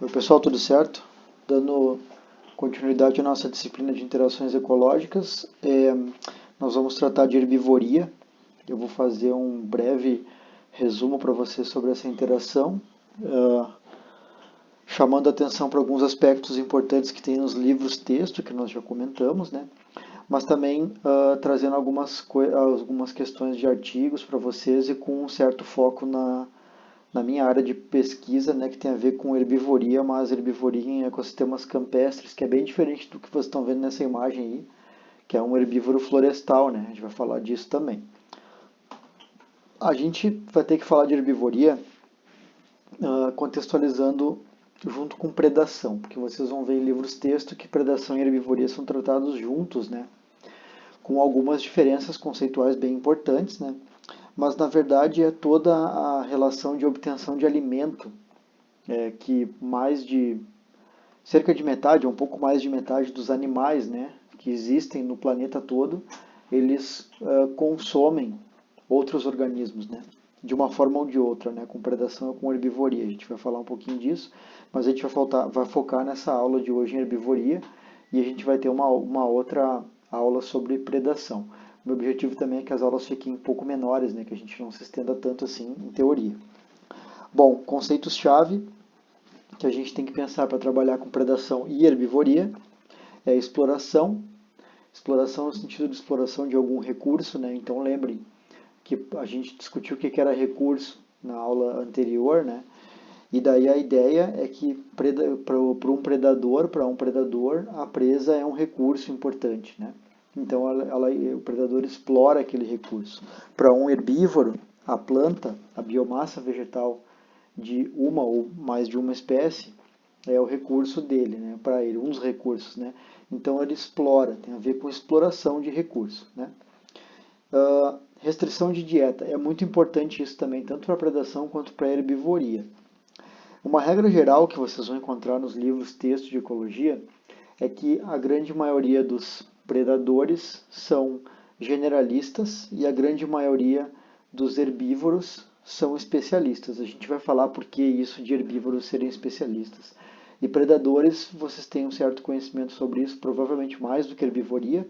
Oi pessoal, tudo certo? Dando continuidade à nossa disciplina de interações ecológicas, nós vamos tratar de herbivoria. Eu vou fazer um breve resumo para vocês sobre essa interação, chamando a atenção para alguns aspectos importantes que tem nos livros texto, que nós já comentamos, né? Mas também trazendo algumas questões de artigos para vocês e com um certo foco na minha área de pesquisa, né, que tem a ver com herbivoria, mas herbivoria em ecossistemas campestres, que é bem diferente do que vocês estão vendo nessa imagem aí, que é um herbívoro florestal, né? A gente vai falar disso também. A gente vai ter que falar de herbivoria contextualizando junto com predação, porque vocês vão ver em livros texto que predação e herbivoria são tratados juntos, né? Com algumas diferenças conceituais bem importantes, né? Mas na verdade é toda a relação de obtenção de alimento, que cerca de metade, ou um pouco mais de metade dos animais, né, que existem no planeta todo, eles consomem outros organismos, né, de uma forma ou de outra, né, com predação ou com herbivoria. A gente vai falar um pouquinho disso, mas a gente vai focar nessa aula de hoje em herbivoria e a gente vai ter uma outra aula sobre predação. Meu objetivo também é que as aulas fiquem um pouco menores, né, que a gente não se estenda tanto assim em teoria. Bom, conceitos-chave que a gente tem que pensar para trabalhar com predação e herbivoria é exploração. Exploração no sentido de exploração de algum recurso, né? Então lembrem que a gente discutiu o que era recurso na aula anterior, né? E daí a ideia é que para um predador, a presa é um recurso importante, né? Então o predador explora aquele recurso. Para um herbívoro, a planta, a biomassa vegetal de uma ou mais de uma espécie é o recurso dele, né? Para ele, um dos recursos, né? Então ele explora, tem a ver com exploração de recurso, né? Restrição de dieta, é muito importante isso também, tanto para predação quanto para herbivoria. Uma regra geral que vocês vão encontrar nos livros texto de ecologia é que a grande maioria dos predadores são generalistas e a grande maioria dos herbívoros são especialistas. A gente vai falar por que isso de herbívoros serem especialistas. E predadores, vocês têm um certo conhecimento sobre isso, provavelmente mais do que herbivoria,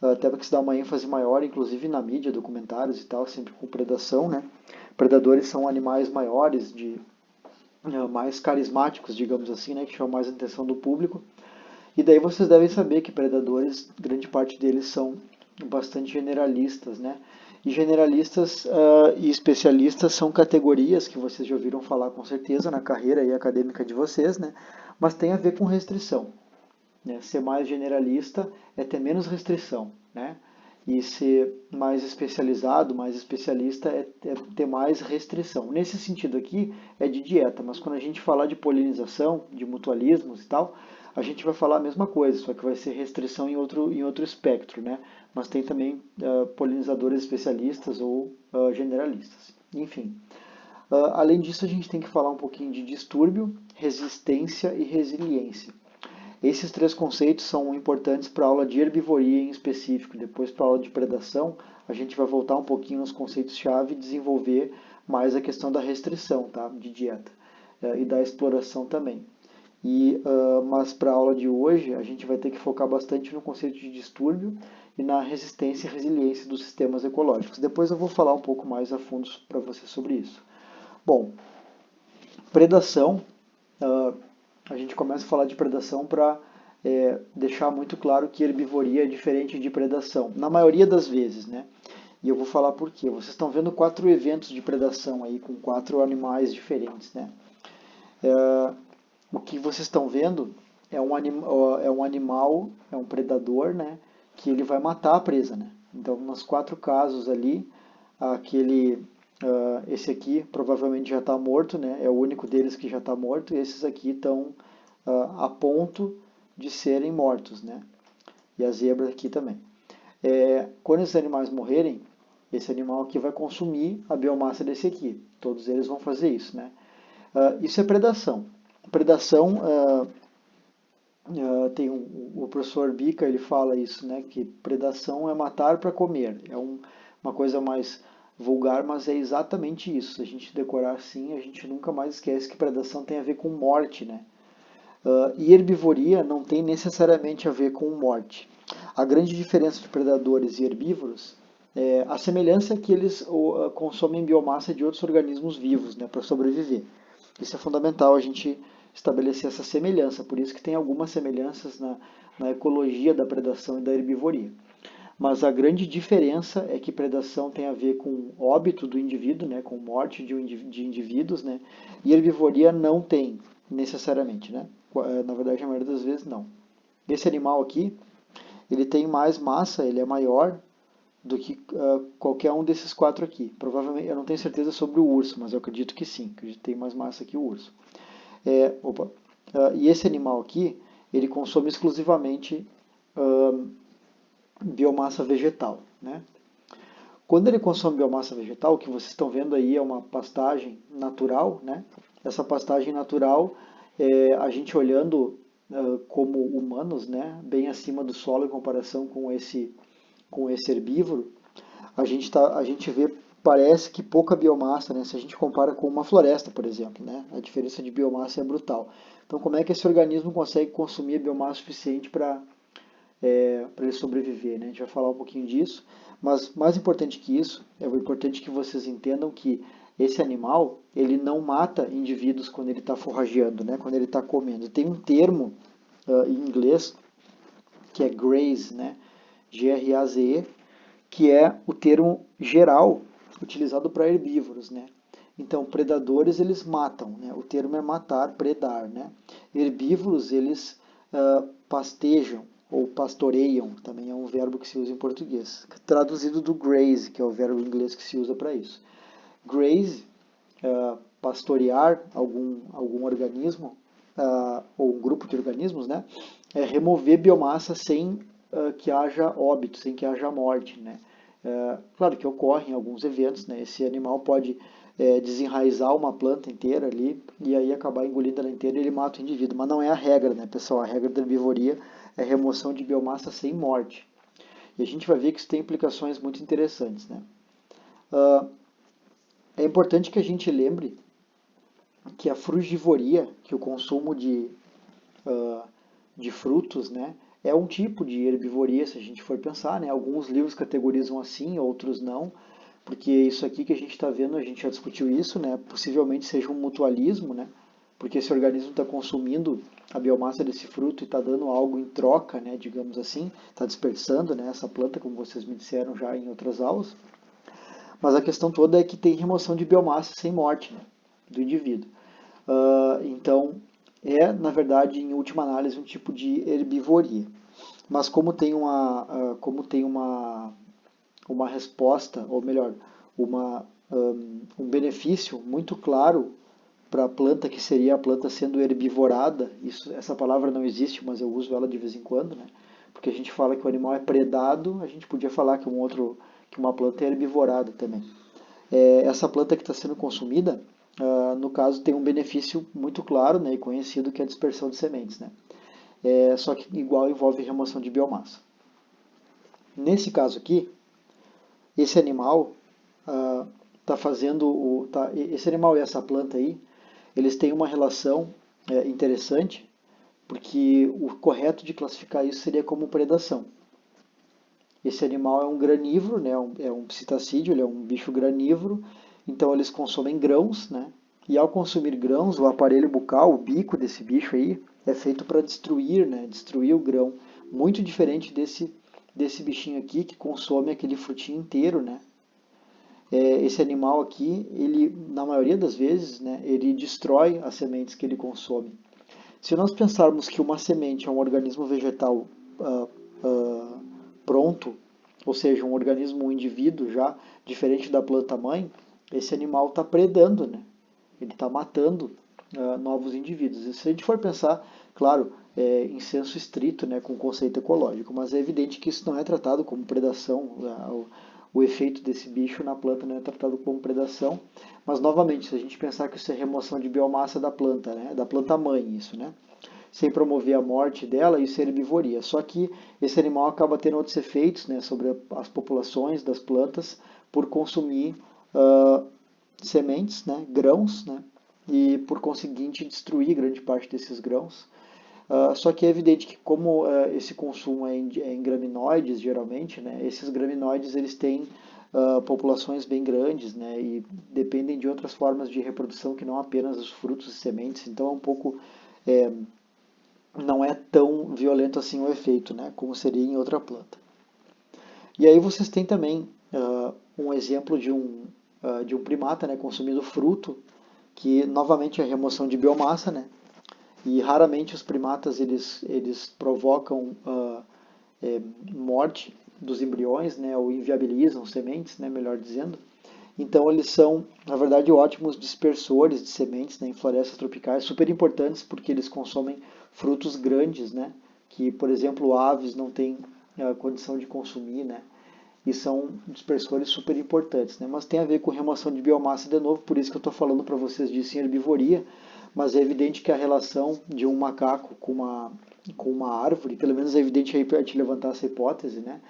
até porque se dá uma ênfase maior, inclusive na mídia, documentários e tal, sempre com predação, né? Predadores são animais maiores, mais carismáticos, digamos assim, né? Que chamam mais a atenção do público. E daí vocês devem saber que predadores, grande parte deles são bastante generalistas, né? E generalistas e especialistas são categorias que vocês já ouviram falar com certeza na carreira e acadêmica de vocês, né? Mas tem a ver com restrição, né? Ser mais generalista é ter menos restrição, né? E ser mais especializado, mais especialista é ter mais restrição. Nesse sentido aqui é de dieta, mas quando a gente falar de polinização, de mutualismos e tal, a gente vai falar a mesma coisa, só que vai ser restrição em outro espectro, né? Mas tem também polinizadores especialistas ou generalistas. Enfim. Além disso, a gente tem que falar um pouquinho de distúrbio, resistência e resiliência. Esses três conceitos são importantes para a aula de herbivoria em específico. Depois, para a aula de predação, a gente vai voltar um pouquinho nos conceitos-chave e desenvolver mais a questão da restrição, tá? De dieta e da exploração também. Mas para a aula de hoje, a gente vai ter que focar bastante no conceito de distúrbio e na resistência e resiliência dos sistemas ecológicos. Depois eu vou falar um pouco mais a fundo para você sobre isso. Bom, predação. A gente começa a falar de predação para deixar muito claro que herbivoria é diferente de predação, na maioria das vezes, né? E eu vou falar por quê. Vocês estão vendo 4 eventos de predação aí, com 4 animais diferentes, né? O que vocês estão vendo é um animal, é um predador, né? Que ele vai matar a presa, né? Então, nos 4 casos ali, esse aqui provavelmente já está morto, né? É o único deles que já está morto, e esses aqui estão a ponto de serem mortos, né? E a zebra aqui também. Quando esses animais morrerem, esse animal aqui vai consumir a biomassa desse aqui. Todos eles vão fazer isso, né? Isso é predação. Predação, tem o professor Bica, ele fala isso, né? Que predação é matar para comer. É uma coisa mais vulgar, mas é exatamente isso. Se a gente decorar assim, a gente nunca mais esquece que predação tem a ver com morte, né? E herbivoria não tem necessariamente a ver com morte. A grande diferença de predadores e herbívoros é a semelhança é que eles consomem biomassa de outros organismos vivos, né, para sobreviver. Isso é fundamental a gente estabelecer essa semelhança, por isso que tem algumas semelhanças na ecologia da predação e da herbivoria. Mas a grande diferença é que predação tem a ver com óbito do indivíduo, né, com morte de indivíduos, né, e herbivoria não tem necessariamente, né? Na verdade, a maioria das vezes não. Esse animal aqui, ele tem mais massa, ele é maior do que qualquer um desses quatro aqui. Provavelmente, eu não tenho certeza sobre o urso, mas eu acredito que sim, que tem mais massa que o urso. E esse animal aqui, ele consome exclusivamente biomassa vegetal, né? Quando ele consome biomassa vegetal, o que vocês estão vendo aí é uma pastagem natural, né? Essa pastagem natural, a gente olhando como humanos, né, bem acima do solo em comparação com esse herbívoro, a gente vê, parece que pouca biomassa, né, se a gente compara com uma floresta, por exemplo, né, a diferença de biomassa é brutal. Então, como é que esse organismo consegue consumir biomassa suficiente para ele sobreviver, né? A gente vai falar um pouquinho disso, mas mais importante que isso, é importante que vocês entendam que esse animal, ele não mata indivíduos quando ele está forrageando, né? Quando ele está comendo. Tem um termo em inglês que é graze, né? Graze, que é o termo geral utilizado para herbívoros, né? Então, predadores eles matam, né? O termo é matar, predar, né? Herbívoros eles pastejam ou pastoreiam, também é um verbo que se usa em português, traduzido do graze, que é o verbo em inglês que se usa para isso. Graze, pastorear algum organismo ou um grupo de organismos, né? É remover biomassa sem que haja óbito, sem que haja morte, né? Claro que ocorre em alguns eventos, né? Esse animal pode desenraizar uma planta inteira ali e aí acabar engolindo ela inteira e ele mata o indivíduo. Mas não é a regra, né, pessoal? A regra da herbivoria é remoção de biomassa sem morte. E a gente vai ver que isso tem implicações muito interessantes, né? É importante que a gente lembre que a frugivoria, que o consumo de frutos, né, é um tipo de herbivoria, se a gente for pensar, né? Alguns livros categorizam assim, outros não, porque isso aqui que a gente está vendo, a gente já discutiu isso, né? Possivelmente seja um mutualismo, né? Porque esse organismo está consumindo a biomassa desse fruto e está dando algo em troca, né? Digamos assim, está dispersando, né? Essa planta, como vocês me disseram já em outras aulas. Mas a questão toda é que tem remoção de biomassa sem morte, né, do indivíduo. Então, na verdade, em última análise, um tipo de herbivoria. Mas como tem uma resposta, ou melhor, um benefício muito claro para a planta, que seria a planta sendo herbivorada, essa palavra não existe, mas eu uso ela de vez em quando, né? Porque a gente fala que o animal é predado, a gente podia falar que uma planta é herbivorada também. Essa planta que está sendo consumida, no caso, tem um benefício muito claro, né, e conhecido, que é a dispersão de sementes, né? Só que igual envolve remoção de biomassa. Nesse caso aqui, esse animal esse animal e essa planta aí, eles têm uma relação interessante, porque o correto de classificar isso seria como predação. Esse animal é um granívoro, né? É um psitacídeo, ele é um bicho granívoro, então eles consomem grãos, né? E ao consumir grãos, o aparelho bucal, o bico desse bicho aí, é feito para destruir, né? Destruir o grão. Muito diferente desse bichinho aqui que consome aquele frutinho inteiro, né? Esse animal aqui, ele, na maioria das vezes, né, ele destrói as sementes que ele consome. Se nós pensarmos que uma semente é um organismo vegetal pronto, ou seja, um organismo, um indivíduo já diferente da planta mãe, esse animal está predando, né? Ele está matando novos indivíduos. E se a gente for pensar, claro, em senso estrito, né, com o conceito ecológico, mas é evidente que isso não é tratado como predação. O efeito desse bicho na planta não é tratado como predação, mas novamente, se a gente pensar que isso é remoção de biomassa da planta, né, da planta mãe, isso, né, sem promover a morte dela, isso é herbivoria. Só que esse animal acaba tendo outros efeitos, né, sobre as populações das plantas por consumir sementes, né, grãos, né, e por conseguinte destruir grande parte desses grãos. Só que é evidente que como esse consumo é em graminoides, geralmente, né, esses graminoides eles têm populações bem grandes, né, e dependem de outras formas de reprodução que não apenas os frutos e sementes, então é um pouco, é, não é tão violento assim o efeito, né, como seria em outra planta. E aí vocês têm também um exemplo de um primata, né, consumindo fruto, que novamente é remoção de biomassa, né, e raramente os primatas eles provocam morte dos embriões, né, ou inviabilizam sementes, né, melhor dizendo. Então eles são, na verdade, ótimos dispersores de sementes, né, em florestas tropicais, super importantes porque eles consomem frutos grandes, né, que, por exemplo, aves não têm condição de consumir, né, e são dispersores super importantes, né? Mas tem a ver com remoção de biomassa de novo, por isso que eu estou falando para vocês disso em herbivoria, mas é evidente que a relação de um macaco com uma árvore, pelo menos é evidente aí para te levantar essa hipótese, né?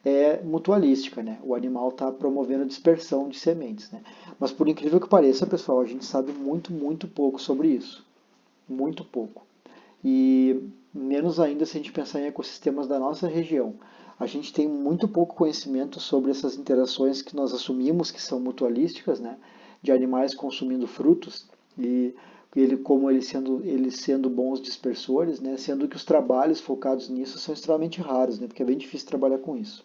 É mutualística, né? O animal está promovendo a dispersão de sementes, né? Mas por incrível que pareça, pessoal, a gente sabe muito, muito pouco sobre isso. Muito pouco. E menos ainda se a gente pensar em ecossistemas da nossa região. A gente tem muito pouco conhecimento sobre essas interações que nós assumimos que são mutualísticas, né, de animais consumindo frutos e eles sendo bons dispersores, né, sendo que os trabalhos focados nisso são extremamente raros, né, porque é bem difícil trabalhar com isso.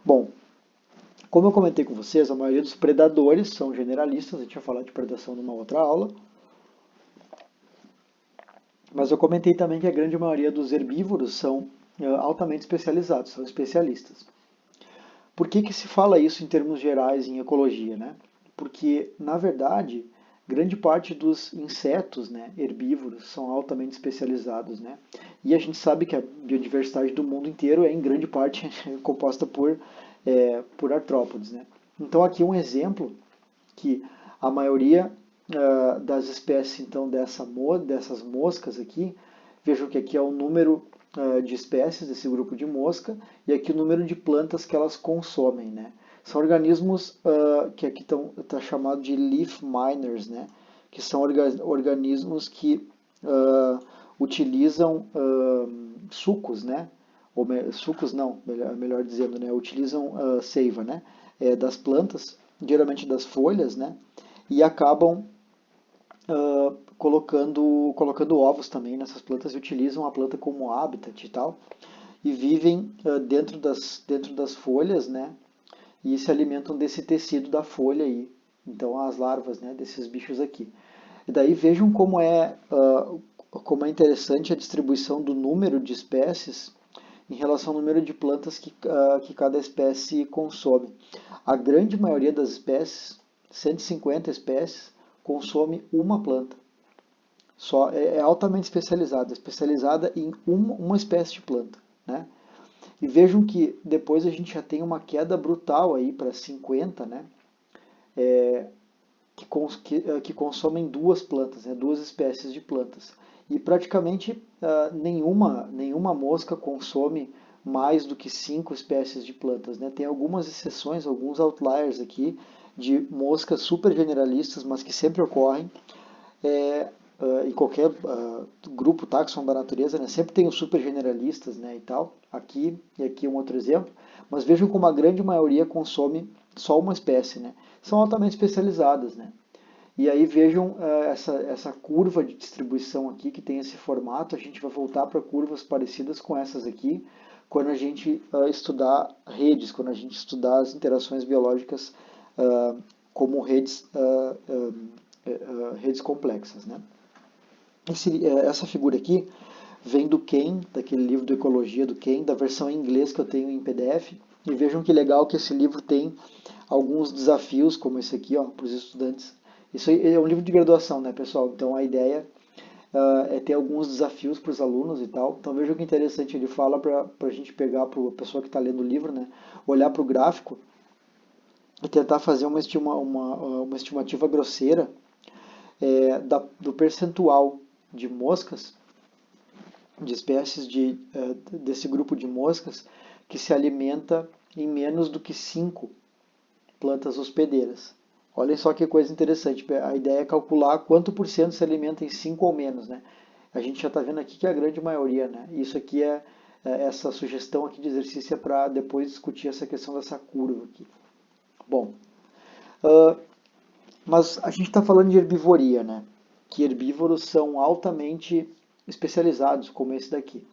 Bom, como eu comentei com vocês, a maioria dos predadores são generalistas, a gente vai falar de predação numa outra aula, mas eu comentei também que a grande maioria dos herbívoros são altamente especializados, são especialistas. Por que se fala isso em termos gerais em ecologia, né? Porque, na verdade, grande parte dos insetos, né, herbívoros, são altamente especializados, né? E a gente sabe que a biodiversidade do mundo inteiro é, em grande parte, composta por artrópodes, né? Então, aqui um exemplo que a maioria das espécies, então, dessas moscas aqui, vejam que aqui é o número de espécies desse grupo de mosca e aqui o número de plantas que elas consomem, né? São organismos que aqui tá chamado de leaf miners, né? Que são organismos que utilizam sucos, né? Sucos não, melhor dizendo, né? Utilizam seiva, né? Das plantas, geralmente das folhas, né? E acabam colocando ovos também nessas plantas e utilizam a planta como habitat e tal, e vivem dentro das folhas, né? E se alimentam desse tecido da folha aí. Então as larvas, né, desses bichos aqui. E daí vejam como é interessante a distribuição do número de espécies em relação ao número de plantas que cada espécie consome. A grande maioria das espécies, 150 espécies, consome uma planta. Só é altamente especializada em uma espécie de planta, né? E vejam que depois a gente já tem uma queda brutal aí para 50, né? Que consomem duas plantas, né? Duas espécies de plantas. E praticamente nenhuma mosca consome mais do que 5 espécies de plantas, né? Tem algumas exceções, alguns outliers aqui de moscas super generalistas, mas que sempre ocorrem em qualquer grupo táxon da natureza, né? Sempre tem os super generalistas, né, e tal. Aqui e aqui um outro exemplo. Mas vejam como a grande maioria consome só uma espécie, né? São altamente especializadas, né? E aí vejam essa curva de distribuição aqui que tem esse formato. A gente vai voltar para curvas parecidas com essas aqui quando a gente estudar redes, quando a gente estudar as interações biológicas como redes complexas, né? Essa figura aqui vem do Ken, daquele livro de Ecologia do Ken, da versão em inglês que eu tenho em PDF. E vejam que legal que esse livro tem alguns desafios, como esse aqui, para os estudantes. Isso é um livro de graduação, né, pessoal? Então a ideia é ter alguns desafios para os alunos e tal. Então vejam que interessante, ele fala para a gente pegar, para a pessoa que está lendo o livro, né, olhar para o gráfico e tentar fazer uma estimativa grosseira do percentual de moscas, de espécies desse grupo de moscas que se alimenta em menos do que 5 plantas hospedeiras. Olhem só que coisa interessante. A ideia é calcular quanto por cento se alimenta em 5 ou menos, né? A gente já está vendo aqui que é a grande maioria, né? Isso aqui essa sugestão aqui de exercício é para depois discutir essa questão dessa curva aqui. Bom, mas a gente está falando de herbivoria, né? Que herbívoros são altamente especializados, como esse daqui.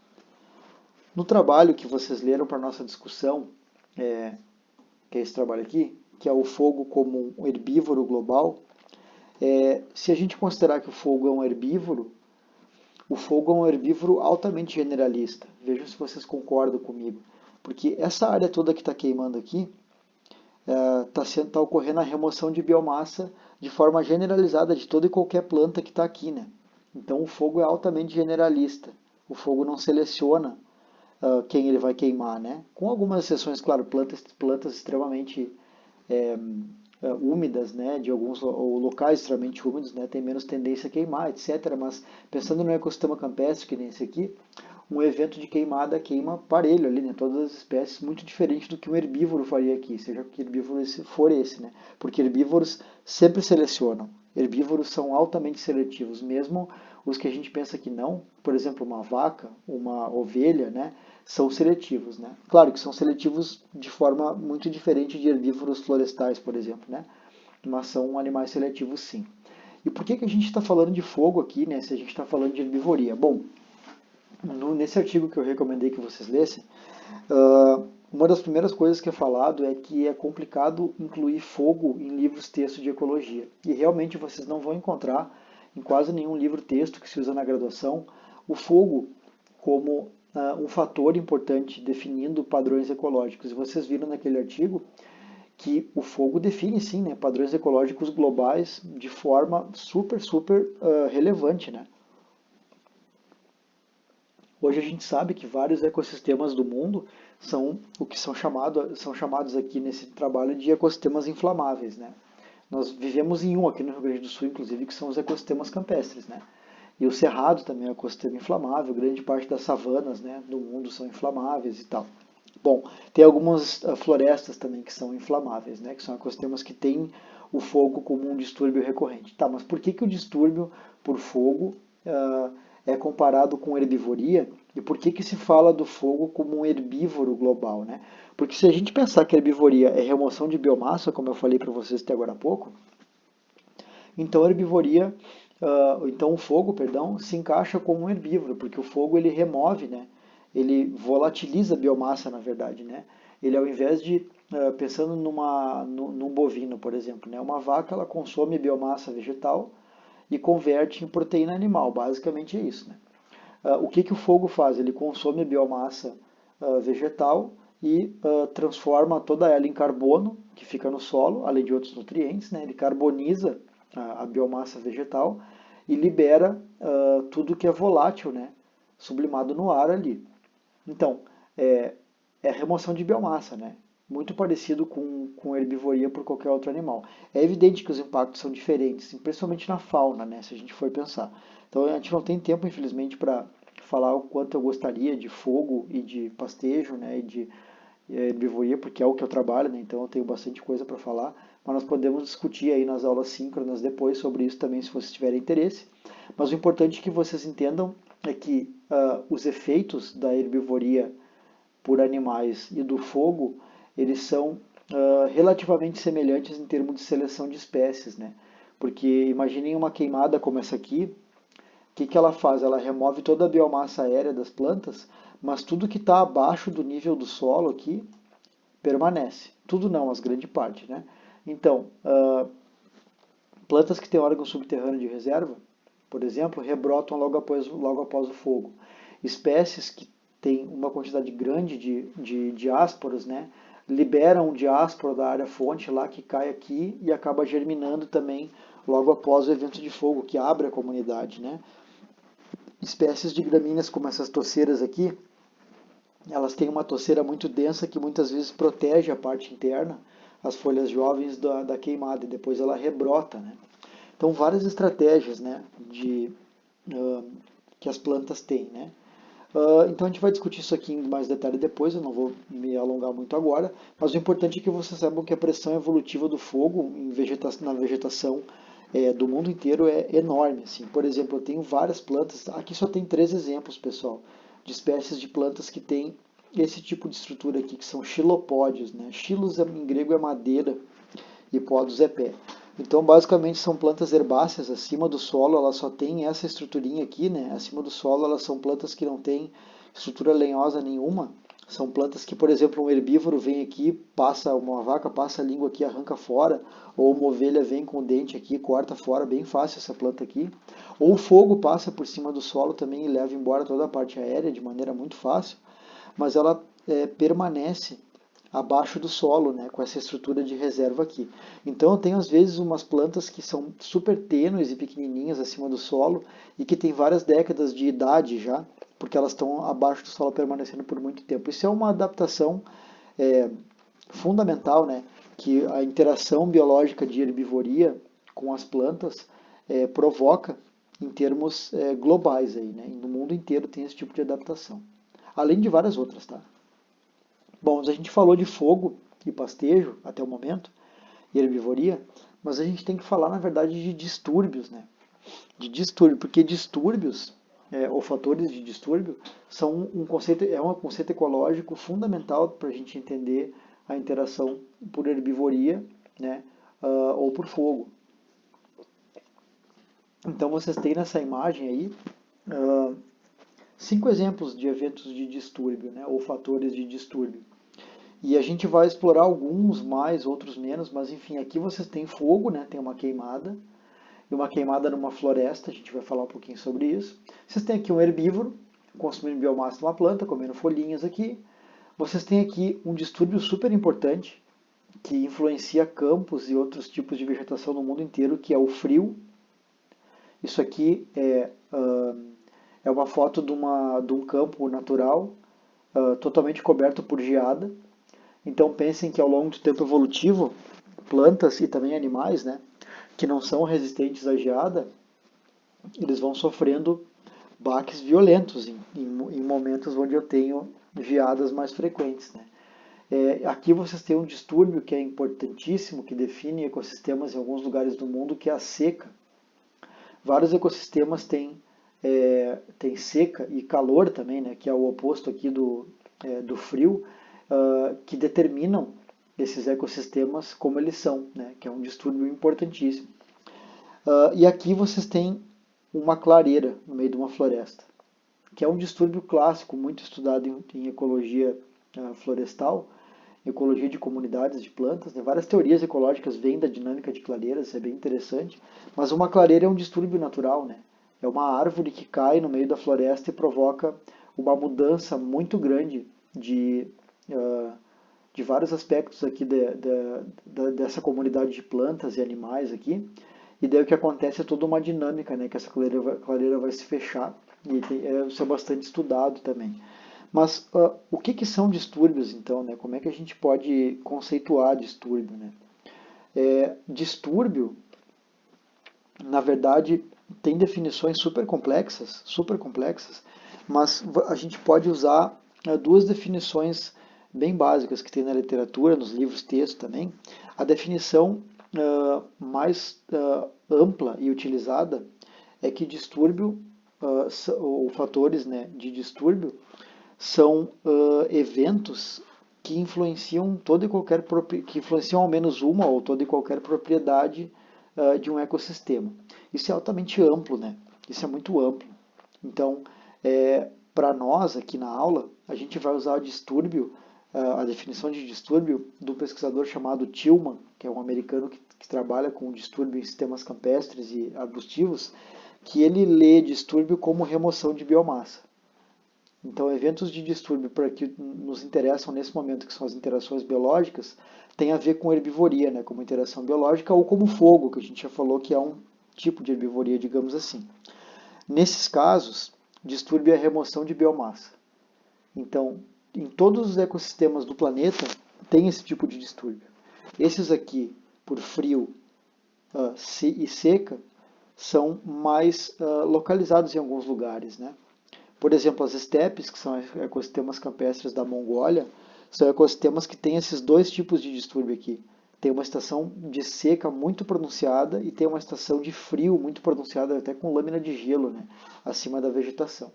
No trabalho que vocês leram para nossa discussão, que é esse trabalho aqui, que é o fogo como um herbívoro global, se a gente considerar que o fogo é um herbívoro, o fogo é um herbívoro altamente generalista. Vejam se vocês concordam comigo. Porque essa área toda que está queimando aqui, está ocorrendo a remoção de biomassa de forma generalizada de toda e qualquer planta que está aqui, né? Então o fogo é altamente generalista. O fogo não seleciona quem ele vai queimar, né? Com algumas exceções, claro, plantas extremamente úmidas, né? De alguns ou locais extremamente úmidos, né? Tem menos tendência a queimar, etc. Mas pensando no ecossistema campestre, que nem esse aqui, um evento de queimada queima parelho ali, né? Todas as espécies, muito diferente do que um herbívoro faria aqui, seja que herbívoro for esse, né? Porque herbívoros sempre selecionam. Herbívoros são altamente seletivos, mesmo os que a gente pensa que não, por exemplo, uma vaca, uma ovelha, né? São seletivos, né? Claro que são seletivos de forma muito diferente de herbívoros florestais, por exemplo, né? Mas são animais seletivos, sim. E por que a gente está falando de fogo aqui, né? Se a gente está falando de herbivoria? Bom, nesse artigo que eu recomendei que vocês lessem, uma das primeiras coisas que é falado é que é complicado incluir fogo em livros texto de ecologia. E realmente vocês não vão encontrar em quase nenhum livro texto que se usa na graduação o fogo como um fator importante definindo padrões ecológicos. E vocês viram naquele artigo que o fogo define sim, né, padrões ecológicos globais de forma super relevante, né? Hoje a gente sabe que vários ecossistemas do mundo são o que são chamados aqui nesse trabalho de ecossistemas inflamáveis, né? Nós vivemos em um aqui no Rio Grande do Sul, inclusive, que são os ecossistemas campestres, né? E o cerrado também é um ecossistema inflamável, grande parte das savanas, né, do mundo são inflamáveis e tal. Bom, tem algumas florestas também que são inflamáveis, né, que são ecossistemas que têm o fogo como um distúrbio recorrente. Tá, mas por que o distúrbio por fogo é comparado com herbivoria e por que se fala do fogo como um herbívoro global, né? Porque se a gente pensar que a herbivoria é remoção de biomassa, como eu falei para vocês até agora há pouco, então a herbivoria, então o fogo, perdão, se encaixa como um herbívoro, porque o fogo ele remove, né? Ele volatiliza a biomassa, na verdade, né? Ele ao invés de, pensando num bovino, por exemplo, né? Uma vaca ela consome biomassa vegetal e converte em proteína animal, basicamente é isso, né? O que o fogo faz? Ele consome a biomassa vegetal e transforma toda ela em carbono, que fica no solo, além de outros nutrientes, né? Ele carboniza a biomassa vegetal e libera tudo que é volátil, né? Sublimado no ar ali. Então, é a remoção de biomassa, né? Muito parecido com herbivoria por qualquer outro animal. É evidente que os impactos são diferentes, principalmente na fauna, né? Se a gente for pensar. Então, a gente não tem tempo, infelizmente, para falar o quanto eu gostaria de fogo e de pastejo, né? E de herbivoria, porque é o que eu trabalho, né? Então eu tenho bastante coisa para falar, mas nós podemos discutir aí nas aulas síncronas depois sobre isso também, se vocês tiverem interesse. Mas o importante que vocês entendam é que os efeitos da herbivoria por animais e do fogo, eles são relativamente semelhantes em termos de seleção de espécies, né? Porque imaginem uma queimada como essa aqui, o que ela faz? Ela remove toda a biomassa aérea das plantas, mas tudo que está abaixo do nível do solo aqui permanece. Tudo não, mas grande parte, né? Então, plantas que têm órgão subterrâneo de reserva, por exemplo, rebrotam logo após o fogo. Espécies que têm uma quantidade grande de diásporas, né? Liberam o diáspora da área fonte lá que cai aqui e acaba germinando também logo após o evento de fogo, que abre a comunidade, né? Espécies de gramíneas como essas toceiras aqui, elas têm uma toceira muito densa que muitas vezes protege a parte interna, as folhas jovens da queimada, e depois ela rebrota, né? Então, várias estratégias, né, que as plantas têm, né? Então, a gente vai discutir isso aqui em mais detalhe depois, eu não vou me alongar muito agora, mas o importante é que vocês saibam que a pressão evolutiva do fogo na vegetação do mundo inteiro é enorme. Assim. Por exemplo, eu tenho várias plantas, aqui só tem 3 exemplos, pessoal, de espécies de plantas que têm esse tipo de estrutura aqui, que são xilopódios. Né? Xilos em grego é madeira e podos é pé. Então, basicamente, são plantas herbáceas. Acima do solo, elas só têm essa estruturinha aqui, né? Acima do solo, elas são plantas que não têm estrutura lenhosa nenhuma. São plantas que, por exemplo, um herbívoro vem aqui, uma vaca passa a língua aqui, arranca fora, ou uma ovelha vem com o dente aqui, corta fora, bem fácil essa planta aqui. Ou o fogo passa por cima do solo também e leva embora toda a parte aérea de maneira muito fácil, mas ela permanece abaixo do solo, né, com essa estrutura de reserva aqui. Então eu tenho às vezes umas plantas que são super tênues e pequenininhas acima do solo e que têm várias décadas de idade já, porque elas estão abaixo do solo permanecendo por muito tempo. Isso é uma adaptação fundamental, né, que a interação biológica de herbivoria com as plantas provoca em termos globais aí, né? No mundo inteiro tem esse tipo de adaptação, além de várias outras, tá? Bom, a gente falou de fogo e pastejo até o momento, e herbivoria, mas a gente tem que falar, na verdade, de distúrbios, né? De distúrbio, porque distúrbios, ou fatores de distúrbio, são um conceito ecológico fundamental para a gente entender a interação por herbivoria, né? Ou por fogo. Então vocês têm nessa imagem aí 5 exemplos de eventos de distúrbio, né? Ou fatores de distúrbio. E a gente vai explorar alguns mais, outros menos, mas enfim, aqui vocês têm fogo, né? Tem uma queimada, e uma queimada numa floresta, a gente vai falar um pouquinho sobre isso. Vocês têm aqui um herbívoro, consumindo biomassa de uma planta, comendo folhinhas aqui. Vocês têm aqui um distúrbio super importante, que influencia campos e outros tipos de vegetação no mundo inteiro, que é o frio. Isso aqui é uma foto de um campo natural, totalmente coberto por geada. Então pensem que ao longo do tempo evolutivo, plantas e também animais, né, que não são resistentes à geada, eles vão sofrendo baques violentos em momentos onde eu tenho geadas mais frequentes. Né. Aqui vocês têm um distúrbio que é importantíssimo, que define ecossistemas em alguns lugares do mundo, que é a seca. Vários ecossistemas têm seca e calor também, né, que é o oposto aqui do frio, que determinam esses ecossistemas como eles são, né, que é um distúrbio importantíssimo. E aqui vocês têm uma clareira no meio de uma floresta, que é um distúrbio clássico, muito estudado em ecologia florestal, ecologia de comunidades de plantas. Né? Várias teorias ecológicas vêm da dinâmica de clareiras, isso é bem interessante, mas uma clareira é um distúrbio natural, né? É uma árvore que cai no meio da floresta e provoca uma mudança muito grande de vários aspectos aqui dessa comunidade de plantas e animais aqui. E daí o que acontece é toda uma dinâmica, né? Que essa clareira vai se fechar, e isso é bastante estudado também. Mas o que são distúrbios, então? Né? Como é que a gente pode conceituar distúrbio? Né? Distúrbio, na verdade, tem definições super complexas, mas a gente pode usar 2 definições bem básicas que tem na literatura, nos livros texto também. A definição mais ampla e utilizada é que distúrbio, ou fatores, né, de distúrbio, são eventos que influenciam que influenciam ao menos uma ou toda e qualquer propriedade de um ecossistema. Isso é altamente amplo, né? Isso é muito amplo. Então, para nós aqui na aula, a gente vai usar o distúrbio, a definição de distúrbio do pesquisador chamado Tillman, que é um americano que trabalha com distúrbio em sistemas campestres e arbustivos, que ele lê distúrbio como remoção de biomassa. Então, eventos de distúrbio que nos interessam nesse momento, que são as interações biológicas, tem a ver com herbivoria, né, como interação biológica, ou como fogo, que a gente já falou que é um tipo de herbivoria, digamos assim. Nesses casos, distúrbio é a remoção de biomassa. Então, em todos os ecossistemas do planeta, tem esse tipo de distúrbio. Esses aqui, por frio e seca, são mais localizados em alguns lugares, né? Por exemplo, as estepes, que são ecossistemas campestres da Mongólia, são ecossistemas que têm esses 2 tipos de distúrbio aqui. tem uma estação de seca muito pronunciada e tem uma estação de frio muito pronunciada, até com lâmina de gelo, né, acima da vegetação.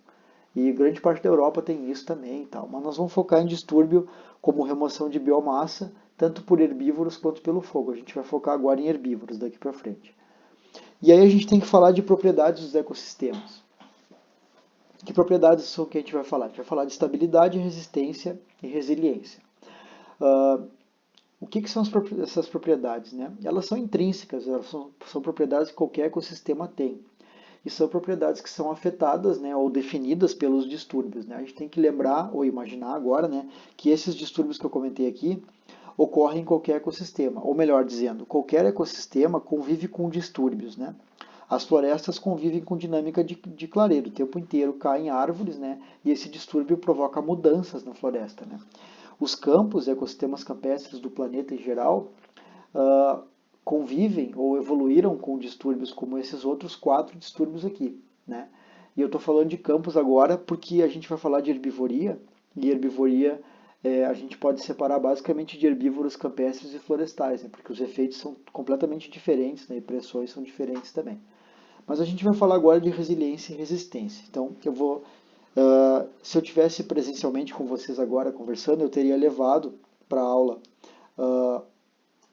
E grande parte da Europa tem isso também e tal. Mas nós vamos focar em distúrbio como remoção de biomassa, tanto por herbívoros quanto pelo fogo. A gente vai focar agora em herbívoros daqui para frente. E aí a gente tem que falar de propriedades dos ecossistemas. Que propriedades são que a gente vai falar? A gente vai falar de estabilidade, resistência e resiliência. O que são essas propriedades? Né? Elas são intrínsecas, elas são propriedades que qualquer ecossistema tem. E são propriedades que são afetadas, né, ou definidas pelos distúrbios. Né? A gente tem que lembrar ou imaginar agora, né, que esses distúrbios que eu comentei aqui ocorrem em qualquer ecossistema. Ou melhor dizendo, qualquer ecossistema convive com distúrbios. Né? As florestas convivem com dinâmica de clareiro. O tempo inteiro caem árvores, né, e esse distúrbio provoca mudanças na floresta. Né? Os campos, ecossistemas campestres do planeta em geral, convivem ou evoluíram com distúrbios como esses outros 4 distúrbios aqui. Né? E eu estou falando de campos agora porque a gente vai falar de herbivoria, e herbivoria a gente pode separar basicamente de herbívoros campestres e florestais, né? Porque os efeitos são completamente diferentes, né? E pressões são diferentes também. Mas a gente vai falar agora de resiliência e resistência. Então, se eu tivesse presencialmente com vocês agora conversando, eu teria levado para a aula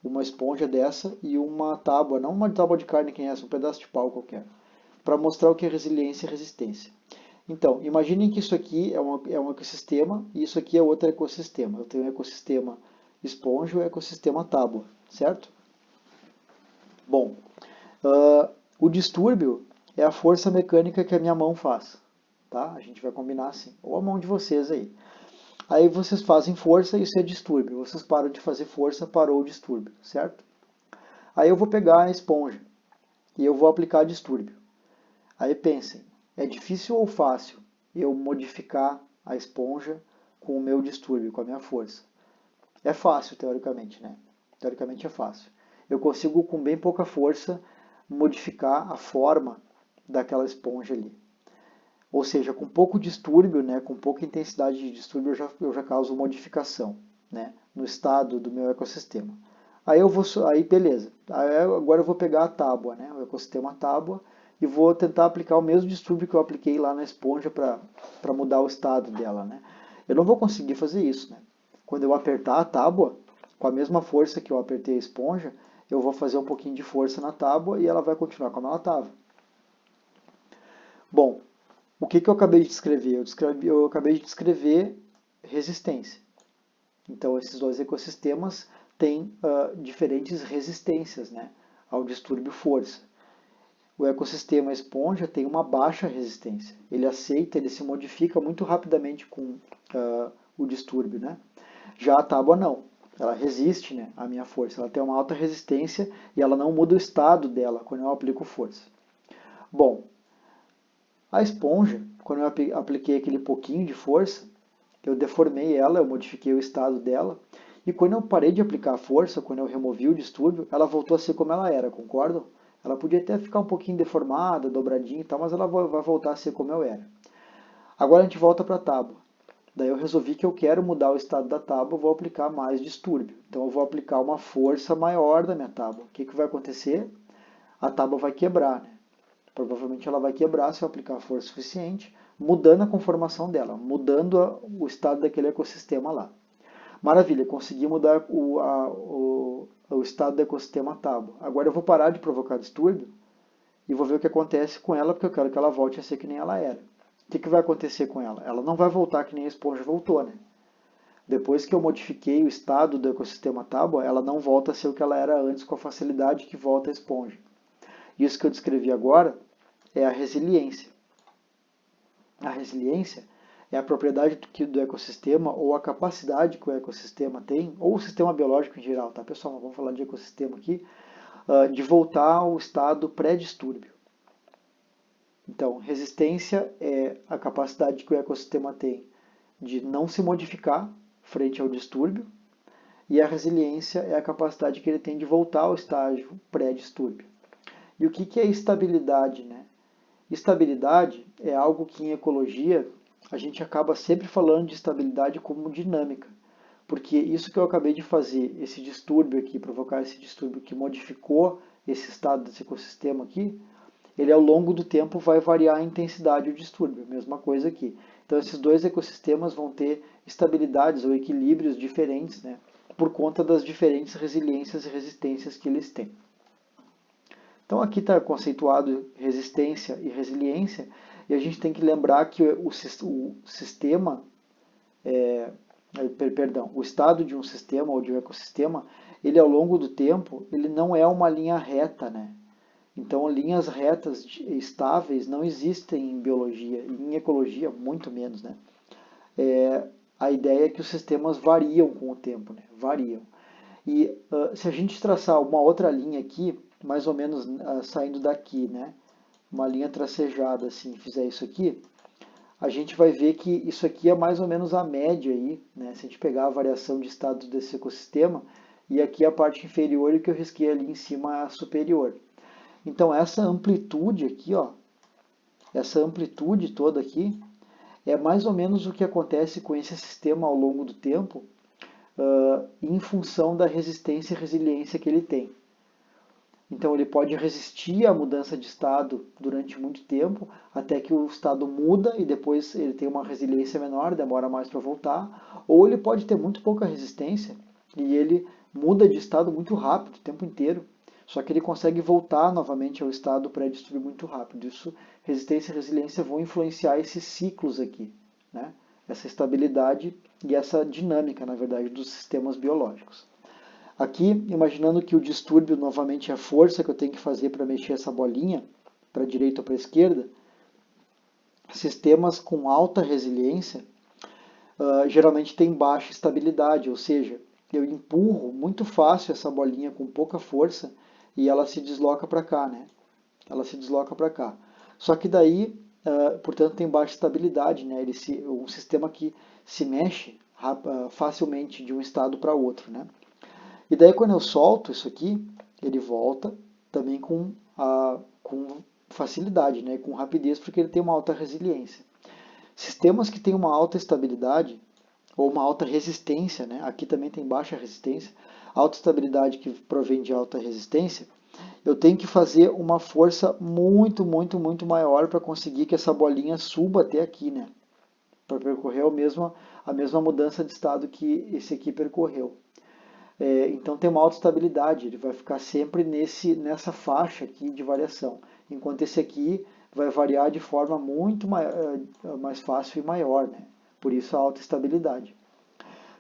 uma esponja dessa e uma tábua, não uma tábua de carne que é essa, um pedaço de pau qualquer, para mostrar o que é resiliência e resistência. Então, imaginem que isso aqui é um ecossistema e isso aqui é outro ecossistema. Eu tenho o ecossistema esponja e o ecossistema tábua, certo? Bom, o distúrbio é a força mecânica que a minha mão faz, tá? A gente vai combinar assim, ou a mão de vocês aí. Aí vocês fazem força, isso é distúrbio. Vocês param de fazer força, parou o distúrbio, certo? Aí eu vou pegar a esponja e eu vou aplicar distúrbio. Aí pensem, é difícil ou fácil eu modificar a esponja com o meu distúrbio, com a minha força? É fácil, teoricamente, né? Teoricamente é fácil. Eu consigo, com bem pouca força, modificar a forma daquela esponja ali. Ou seja, com pouco distúrbio, né, com pouca intensidade de distúrbio, eu já causo modificação, né, no estado do meu ecossistema. Aí beleza. Agora eu vou pegar a tábua, né, o ecossistema tábua, e vou tentar aplicar o mesmo distúrbio que eu apliquei lá na esponja para mudar o estado dela. Né. Eu não vou conseguir fazer isso. Né. Quando eu apertar a tábua, com a mesma força que eu apertei a esponja, eu vou fazer um pouquinho de força na tábua e ela vai continuar como ela estava. Bom, o que eu acabei de descrever? Eu acabei de descrever resistência. Então, esses dois ecossistemas têm diferentes resistências, né, ao distúrbio força. O ecossistema esponja tem uma baixa resistência. Ele aceita, ele se modifica muito rapidamente com o distúrbio. Né? Já a tábua não. Ela resiste, né, à minha força. Ela tem uma alta resistência e ela não muda o estado dela quando eu aplico força. Bom, a esponja, quando eu apliquei aquele pouquinho de força, eu deformei ela, eu modifiquei o estado dela, e quando eu parei de aplicar a força, quando eu removi o distúrbio, ela voltou a ser como ela era, concordam? Ela podia até ficar um pouquinho deformada, dobradinha e tal, mas ela vai voltar a ser como eu era. Agora a gente volta para a tábua. Daí eu resolvi que eu quero mudar o estado da tábua, vou aplicar mais distúrbio. Então eu vou aplicar uma força maior da minha tábua. O que vai acontecer? A tábua vai quebrar, né? Provavelmente ela vai quebrar se eu aplicar força suficiente, mudando a conformação dela, mudando o estado daquele ecossistema lá. Maravilha, consegui mudar o estado do ecossistema tábua. Agora eu vou parar de provocar distúrbio e vou ver o que acontece com ela, porque eu quero que ela volte a ser que nem ela era. O que vai acontecer com ela? Ela não vai voltar que nem a esponja voltou, né? Depois que eu modifiquei o estado do ecossistema tábua, ela não volta a ser o que ela era antes com a facilidade que volta a esponja. Isso que eu descrevi agora é a resiliência. A resiliência é a propriedade do ecossistema ou a capacidade que o ecossistema tem, ou o sistema biológico em geral, tá pessoal? Vamos falar de ecossistema aqui, de voltar ao estado pré-distúrbio. Então, resistência é a capacidade que o ecossistema tem de não se modificar frente ao distúrbio, e a resiliência é a capacidade que ele tem de voltar ao estágio pré-distúrbio. E o que é estabilidade, né? Estabilidade é algo que em ecologia a gente acaba sempre falando de estabilidade como dinâmica. porque isso que eu acabei de fazer, esse distúrbio aqui, provocar esse distúrbio que modificou esse estado desse ecossistema aqui, ele ao longo do tempo vai variar a intensidade do distúrbio, mesma coisa aqui. Então esses dois ecossistemas vão ter estabilidades ou equilíbrios diferentes, né, por conta das diferentes resiliências e resistências que eles têm. Então aqui está conceituado resistência e resiliência, e a gente tem que lembrar que o sistema, o estado de um sistema ou de um ecossistema, ele ao longo do tempo, ele não é uma linha reta, né? Então linhas retas estáveis não existem em biologia, e em ecologia muito menos, né? A ideia é que os sistemas variam com o tempo, né? Variam. E se a gente traçar uma outra linha aqui, mais ou menos saindo daqui, né? Uma linha tracejada assim, fizer isso aqui, a gente vai ver que isso aqui é mais ou menos a média aí, né? Se a gente pegar a variação de estado desse ecossistema, e aqui a parte inferior e o que eu risquei ali em cima a superior. Então essa amplitude aqui, ó, essa amplitude toda aqui, é mais ou menos o que acontece com esse sistema ao longo do tempo, em função da resistência e resiliência que ele tem. Então ele pode resistir à mudança de estado durante muito tempo, até que o estado muda e depois ele tem uma resiliência menor, demora mais para voltar, ou ele pode ter muito pouca resistência e ele muda de estado muito rápido, o tempo inteiro, só que ele consegue voltar novamente ao estado pré-distúrbio muito rápido. Isso, resistência e resiliência vão influenciar esses ciclos aqui, né? Essa estabilidade e essa dinâmica, na verdade, dos sistemas biológicos. Aqui, imaginando que o distúrbio novamente é a força que eu tenho que fazer para mexer essa bolinha, para a direita ou para a esquerda, sistemas com alta resiliência geralmente têm baixa estabilidade, ou seja, eu empurro muito fácil essa bolinha com pouca força e ela se desloca para cá, né? Ela se desloca para cá. Só que daí, portanto, tem baixa estabilidade, né? Um sistema que se mexe facilmente de um estado para outro, né? E daí quando eu solto isso aqui, ele volta também com facilidade, né? Com rapidez, porque ele tem uma alta resiliência. Sistemas que têm uma alta estabilidade ou uma alta resistência, né? Aqui também tem baixa resistência, alta estabilidade que provém de alta resistência, eu tenho que fazer uma força muito, muito, muito maior para conseguir que essa bolinha suba até aqui, né? Para percorrer a mesma mudança de estado que esse aqui percorreu. Então tem uma alta estabilidade, ele vai ficar sempre nessa faixa aqui de variação, enquanto esse aqui vai variar de forma muito mais fácil e maior, né? Por isso a alta estabilidade.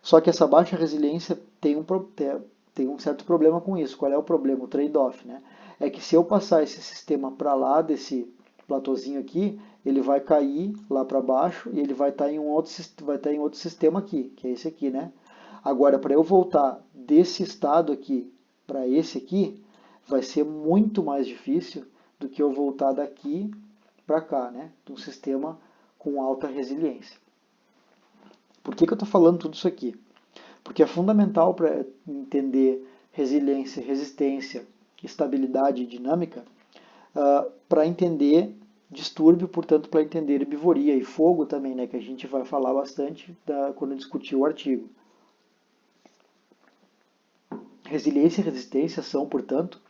Só que essa baixa resiliência tem um certo problema com isso. Qual é o problema? O trade-off, né? É que se eu passar esse sistema para lá desse platôzinho aqui, ele vai cair lá para baixo e ele vai estar em outro sistema aqui, que é esse aqui, né? Agora, para eu voltar desse estado aqui para esse aqui, vai ser muito mais difícil do que eu voltar daqui para cá, né? De um sistema com alta resiliência. Por que eu estou falando tudo isso aqui? Porque é fundamental para entender resiliência, resistência, estabilidade e dinâmica, para entender distúrbio, portanto, para entender herbivoria e fogo também, né, que a gente vai falar bastante quando discutir o artigo. Resiliência e resistência são, portanto,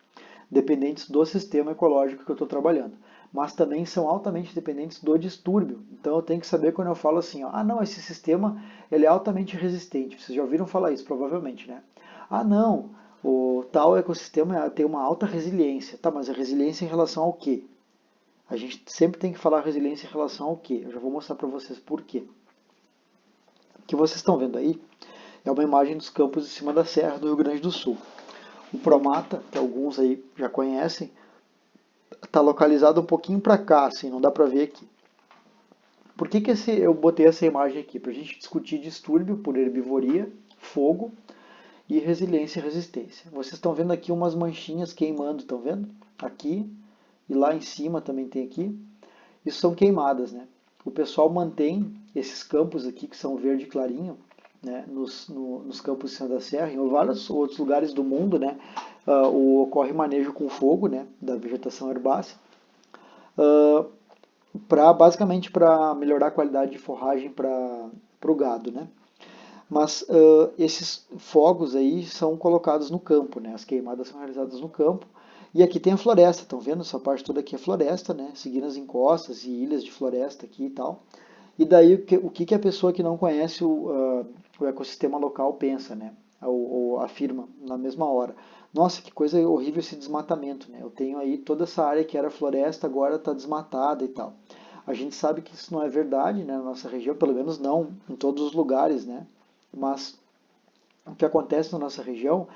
dependentes do sistema ecológico que eu estou trabalhando, mas também são altamente dependentes do distúrbio. Então eu tenho que saber quando eu falo assim, ó, não, esse sistema ele é altamente resistente. Vocês já ouviram falar isso, provavelmente, né? Não, o tal ecossistema tem uma alta resiliência. Tá, mas a resiliência em relação ao quê? A gente sempre tem que falar resiliência em relação ao quê? Eu já vou mostrar para vocês por quê. O que vocês estão vendo aí é uma imagem dos campos de cima da serra do Rio Grande do Sul. O Promata, que alguns aí já conhecem, está localizado um pouquinho para cá, assim, não dá para ver aqui. Por que eu botei essa imagem aqui? Para a gente discutir distúrbio por herbivoria, fogo e resiliência e resistência. Vocês estão vendo aqui umas manchinhas queimando, estão vendo? Aqui e lá em cima também tem aqui. Isso são queimadas, né? O pessoal mantém esses campos aqui que são verde clarinho, né, nos campos de Cima da Serra, em vários outros lugares do mundo, né, ocorre manejo com fogo, né, da vegetação herbácea, basicamente para melhorar a qualidade de forragem para o gado, né. Mas esses fogos aí são colocados no campo, né? As queimadas são realizadas no campo. E aqui tem a floresta, estão vendo? Essa parte toda aqui é floresta, né? Seguindo as encostas e ilhas de floresta aqui e tal. E daí o que a pessoa que não conhece o ecossistema local pensa, né? Ou afirma na mesma hora. Nossa, que coisa horrível esse desmatamento, né? Eu tenho aí toda essa área que era floresta, agora está desmatada e tal. A gente sabe que isso não é verdade, né, na nossa região, pelo menos não em todos os lugares, né? Mas o que acontece na nossa região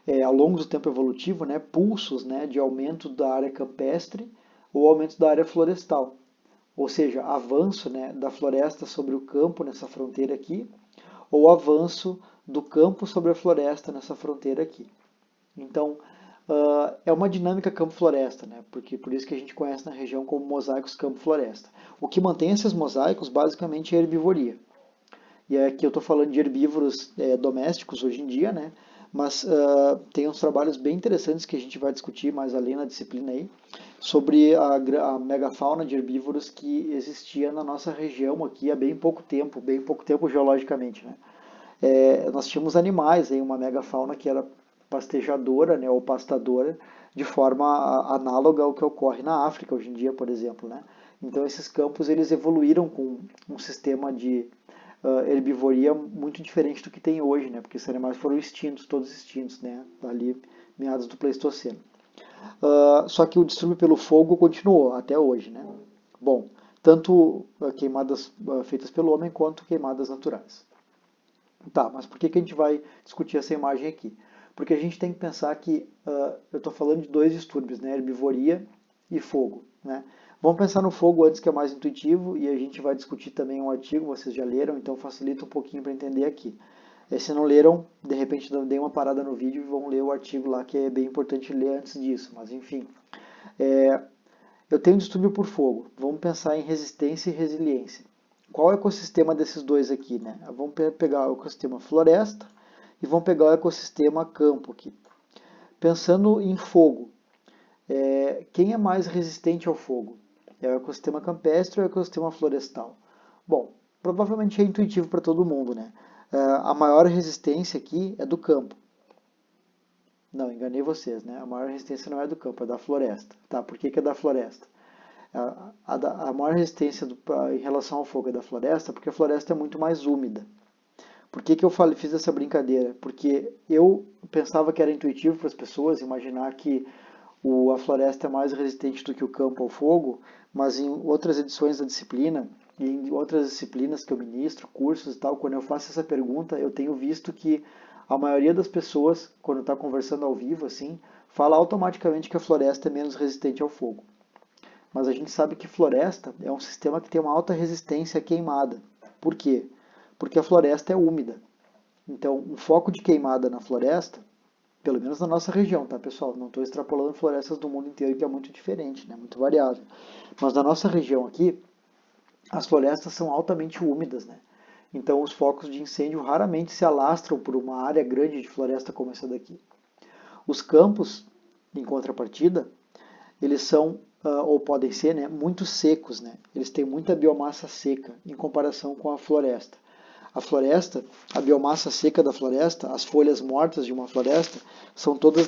é, ao longo do tempo evolutivo, né, pulsos, né, de aumento da área campestre ou aumento da área florestal. Ou seja, avanço, né, da floresta sobre o campo nessa fronteira aqui, ou avanço do campo sobre a floresta nessa fronteira aqui. Então, é uma dinâmica campo-floresta, né? Porque por isso que a gente conhece na região como mosaicos campo-floresta. O que mantém esses mosaicos basicamente é a herbivoria. E aqui eu estou falando de herbívoros domésticos hoje em dia, né? Mas tem uns trabalhos bem interessantes que a gente vai discutir mais além na disciplina aí, sobre a megafauna de herbívoros que existia na nossa região aqui há bem pouco tempo geologicamente, né? Nós tínhamos animais, aí, uma megafauna que era pastejadora, né, ou pastadora, de forma análoga ao que ocorre na África hoje em dia, por exemplo, né? Então esses campos eles evoluíram com um sistema de herbivoria muito diferente do que tem hoje, né? Porque esses animais foram extintos, todos extintos, né? Ali meados do Pleistoceno. Só que o distúrbio pelo fogo continuou até hoje, né? Bom, tanto queimadas feitas pelo homem quanto queimadas naturais. Tá, mas por que a gente vai discutir essa imagem aqui? Porque a gente tem que pensar que eu estou falando de dois distúrbios, né? Herbivoria e fogo, né? Vamos pensar no fogo antes, que é mais intuitivo, e a gente vai discutir também um artigo, vocês já leram, então facilita um pouquinho para entender aqui. Se não leram, de repente dêem uma parada no vídeo e vão ler o artigo lá, que é bem importante ler antes disso, mas enfim. É, eu tenho distúrbio por fogo. Vamos pensar em resistência e resiliência. Qual é o ecossistema desses dois aqui, né? Vamos pegar o ecossistema floresta e vamos pegar o ecossistema campo aqui. Pensando em fogo, quem é mais resistente ao fogo? É o ecossistema campestre ou o ecossistema florestal? Bom, provavelmente é intuitivo para todo mundo, né? A maior resistência aqui é do campo. Não, enganei vocês, né? A maior resistência não é do campo, é da floresta. Tá, por que é da floresta? A maior resistência em relação ao fogo é da floresta, porque a floresta é muito mais úmida. Por que eu fiz essa brincadeira? Porque eu pensava que era intuitivo para as pessoas imaginar que a floresta é mais resistente do que o campo ao fogo, mas em outras edições da disciplina e em outras disciplinas que eu ministro, cursos e tal, quando eu faço essa pergunta, eu tenho visto que a maioria das pessoas, quando está conversando ao vivo, assim, fala automaticamente que a floresta é menos resistente ao fogo. Mas a gente sabe que floresta é um sistema que tem uma alta resistência à queimada. Por quê? Porque a floresta é úmida. Então, um foco de queimada na floresta, pelo menos na nossa região, tá, pessoal? Não estou extrapolando florestas do mundo inteiro, que é muito diferente, né? Muito variável. Mas na nossa região aqui, as florestas são altamente úmidas, né? Então, os focos de incêndio raramente se alastram por uma área grande de floresta como essa daqui. Os campos, em contrapartida, eles são, ou podem ser, né, muito secos, né? Eles têm muita biomassa seca em comparação com a floresta. A floresta, a biomassa seca da floresta, as folhas mortas de uma floresta, são todas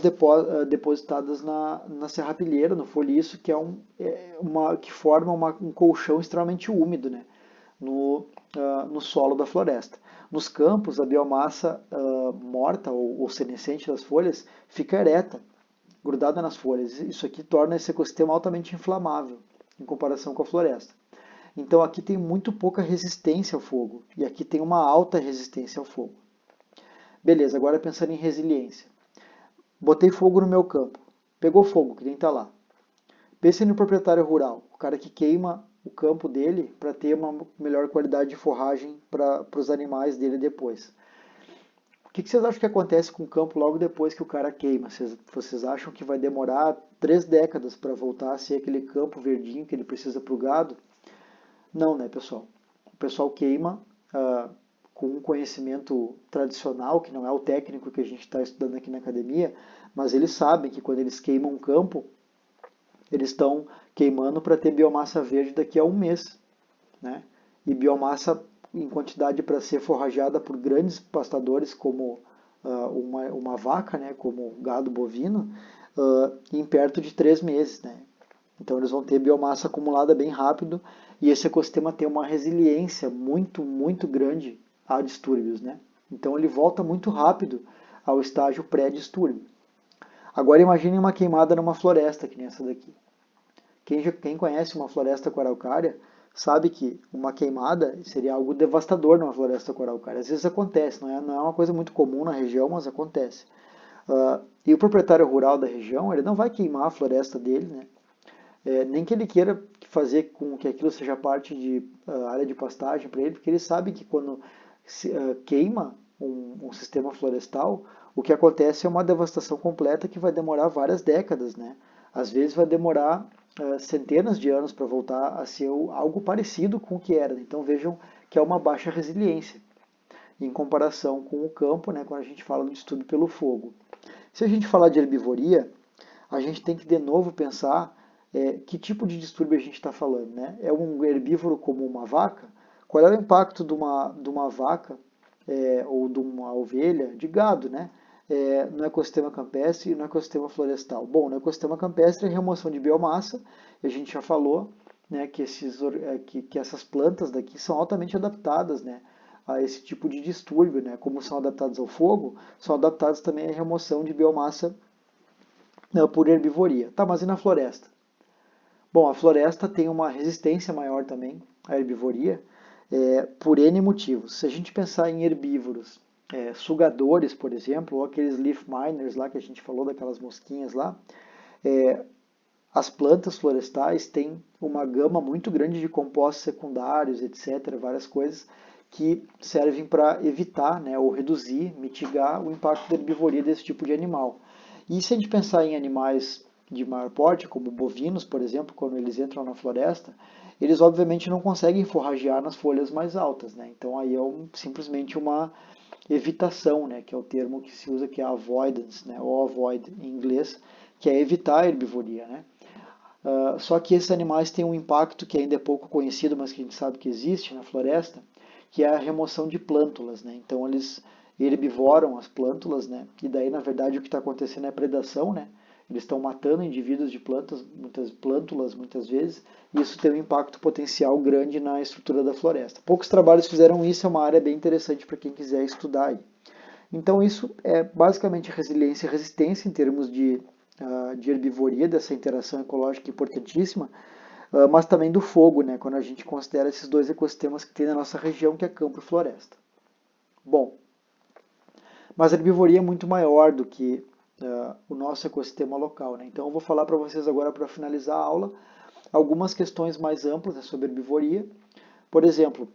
depositadas na serrapilheira, no folhiço, que que forma um colchão extremamente úmido, né? No solo da floresta. Nos campos, a biomassa morta ou senescente das folhas fica ereta, grudada nas folhas. Isso aqui torna esse ecossistema altamente inflamável em comparação com a floresta. Então aqui tem muito pouca resistência ao fogo e aqui tem uma alta resistência ao fogo. Beleza, agora pensando em resiliência. Botei fogo no meu campo. Pegou fogo, que nem está lá. Pense no proprietário rural, o cara que queima o campo dele para ter uma melhor qualidade de forragem para os animais dele depois. O que vocês acham que acontece com o campo logo depois que o cara queima? Vocês acham que vai demorar 3 décadas para voltar a ser aquele campo verdinho que ele precisa para o gado? Não, né, pessoal? O pessoal queima com um conhecimento tradicional, que não é o técnico que a gente está estudando aqui na academia, mas eles sabem que quando eles queimam um campo, eles estão queimando para ter biomassa verde daqui a um mês, né? E biomassa em quantidade para ser forrajada por grandes pastadores como uma vaca, né, como gado bovino, em perto de 3 meses, né? Então eles vão ter biomassa acumulada bem rápido e esse ecossistema tem uma resiliência muito, muito grande a distúrbios, né? Então ele volta muito rápido ao estágio pré-distúrbio. Agora imagine uma queimada numa floresta, que nem essa daqui. Quem conhece uma floresta com araucária sabe que uma queimada seria algo devastador numa floresta com araucária. Às vezes acontece, não é uma coisa muito comum na região, mas acontece. E o proprietário rural da região, ele não vai queimar a floresta dele, né? Nem que ele queira fazer com que aquilo seja parte de área de pastagem para ele, porque ele sabe que quando queima um sistema florestal, o que acontece é uma devastação completa que vai demorar várias décadas, né? Às vezes vai demorar centenas de anos para voltar a ser algo parecido com o que era. Então vejam que é uma baixa resiliência em comparação com o campo, né, quando a gente fala do distúrbio pelo fogo. Se a gente falar de herbivoria, a gente tem que de novo pensar que tipo de distúrbio a gente está falando, né? É um herbívoro como uma vaca? Qual é o impacto de uma vaca ou de uma ovelha, de gado, né? No ecossistema campestre e no ecossistema florestal? Bom, no ecossistema campestre é remoção de biomassa, a gente já falou, né, que essas plantas daqui são altamente adaptadas, né, a esse tipo de distúrbio, né? Como são adaptadas ao fogo, são adaptadas também à remoção de biomassa por herbivoria. Tá, mas e na floresta? Bom, a floresta tem uma resistência maior também à herbivoria, por N motivos. Se a gente pensar em herbívoros, sugadores, por exemplo, ou aqueles leaf miners lá que a gente falou, daquelas mosquinhas lá, as plantas florestais têm uma gama muito grande de compostos secundários, etc., várias coisas que servem para evitar, né, ou reduzir, mitigar o impacto da herbivoria desse tipo de animal. E se a gente pensar em animais de maior porte, como bovinos, por exemplo, quando eles entram na floresta, eles obviamente não conseguem forragear nas folhas mais altas, né? Então aí é simplesmente uma evitação, né, que é o termo que se usa, que é avoidance, né, ou avoid em inglês, que é evitar a herbivoria, né? Só que esses animais têm um impacto que ainda é pouco conhecido, mas que a gente sabe que existe na floresta, que é a remoção de plântulas, né? Então eles herbivoram as plântulas, né? E daí, na verdade, o que está acontecendo é predação, né? Eles estão matando indivíduos de plantas, muitas plântulas, muitas vezes, e isso tem um impacto potencial grande na estrutura da floresta. Poucos trabalhos fizeram isso, é uma área bem interessante para quem quiser estudar aí. Então isso é basicamente resiliência e resistência em termos de herbivoria, dessa interação ecológica importantíssima, mas também do fogo, né, quando a gente considera esses dois ecossistemas que tem na nossa região, que é campo e floresta. Bom, mas a herbivoria é muito maior do que o nosso ecossistema local, né? Então eu vou falar para vocês agora, para finalizar a aula, algumas questões mais amplas, né, sobre herbivoria. Por exemplo,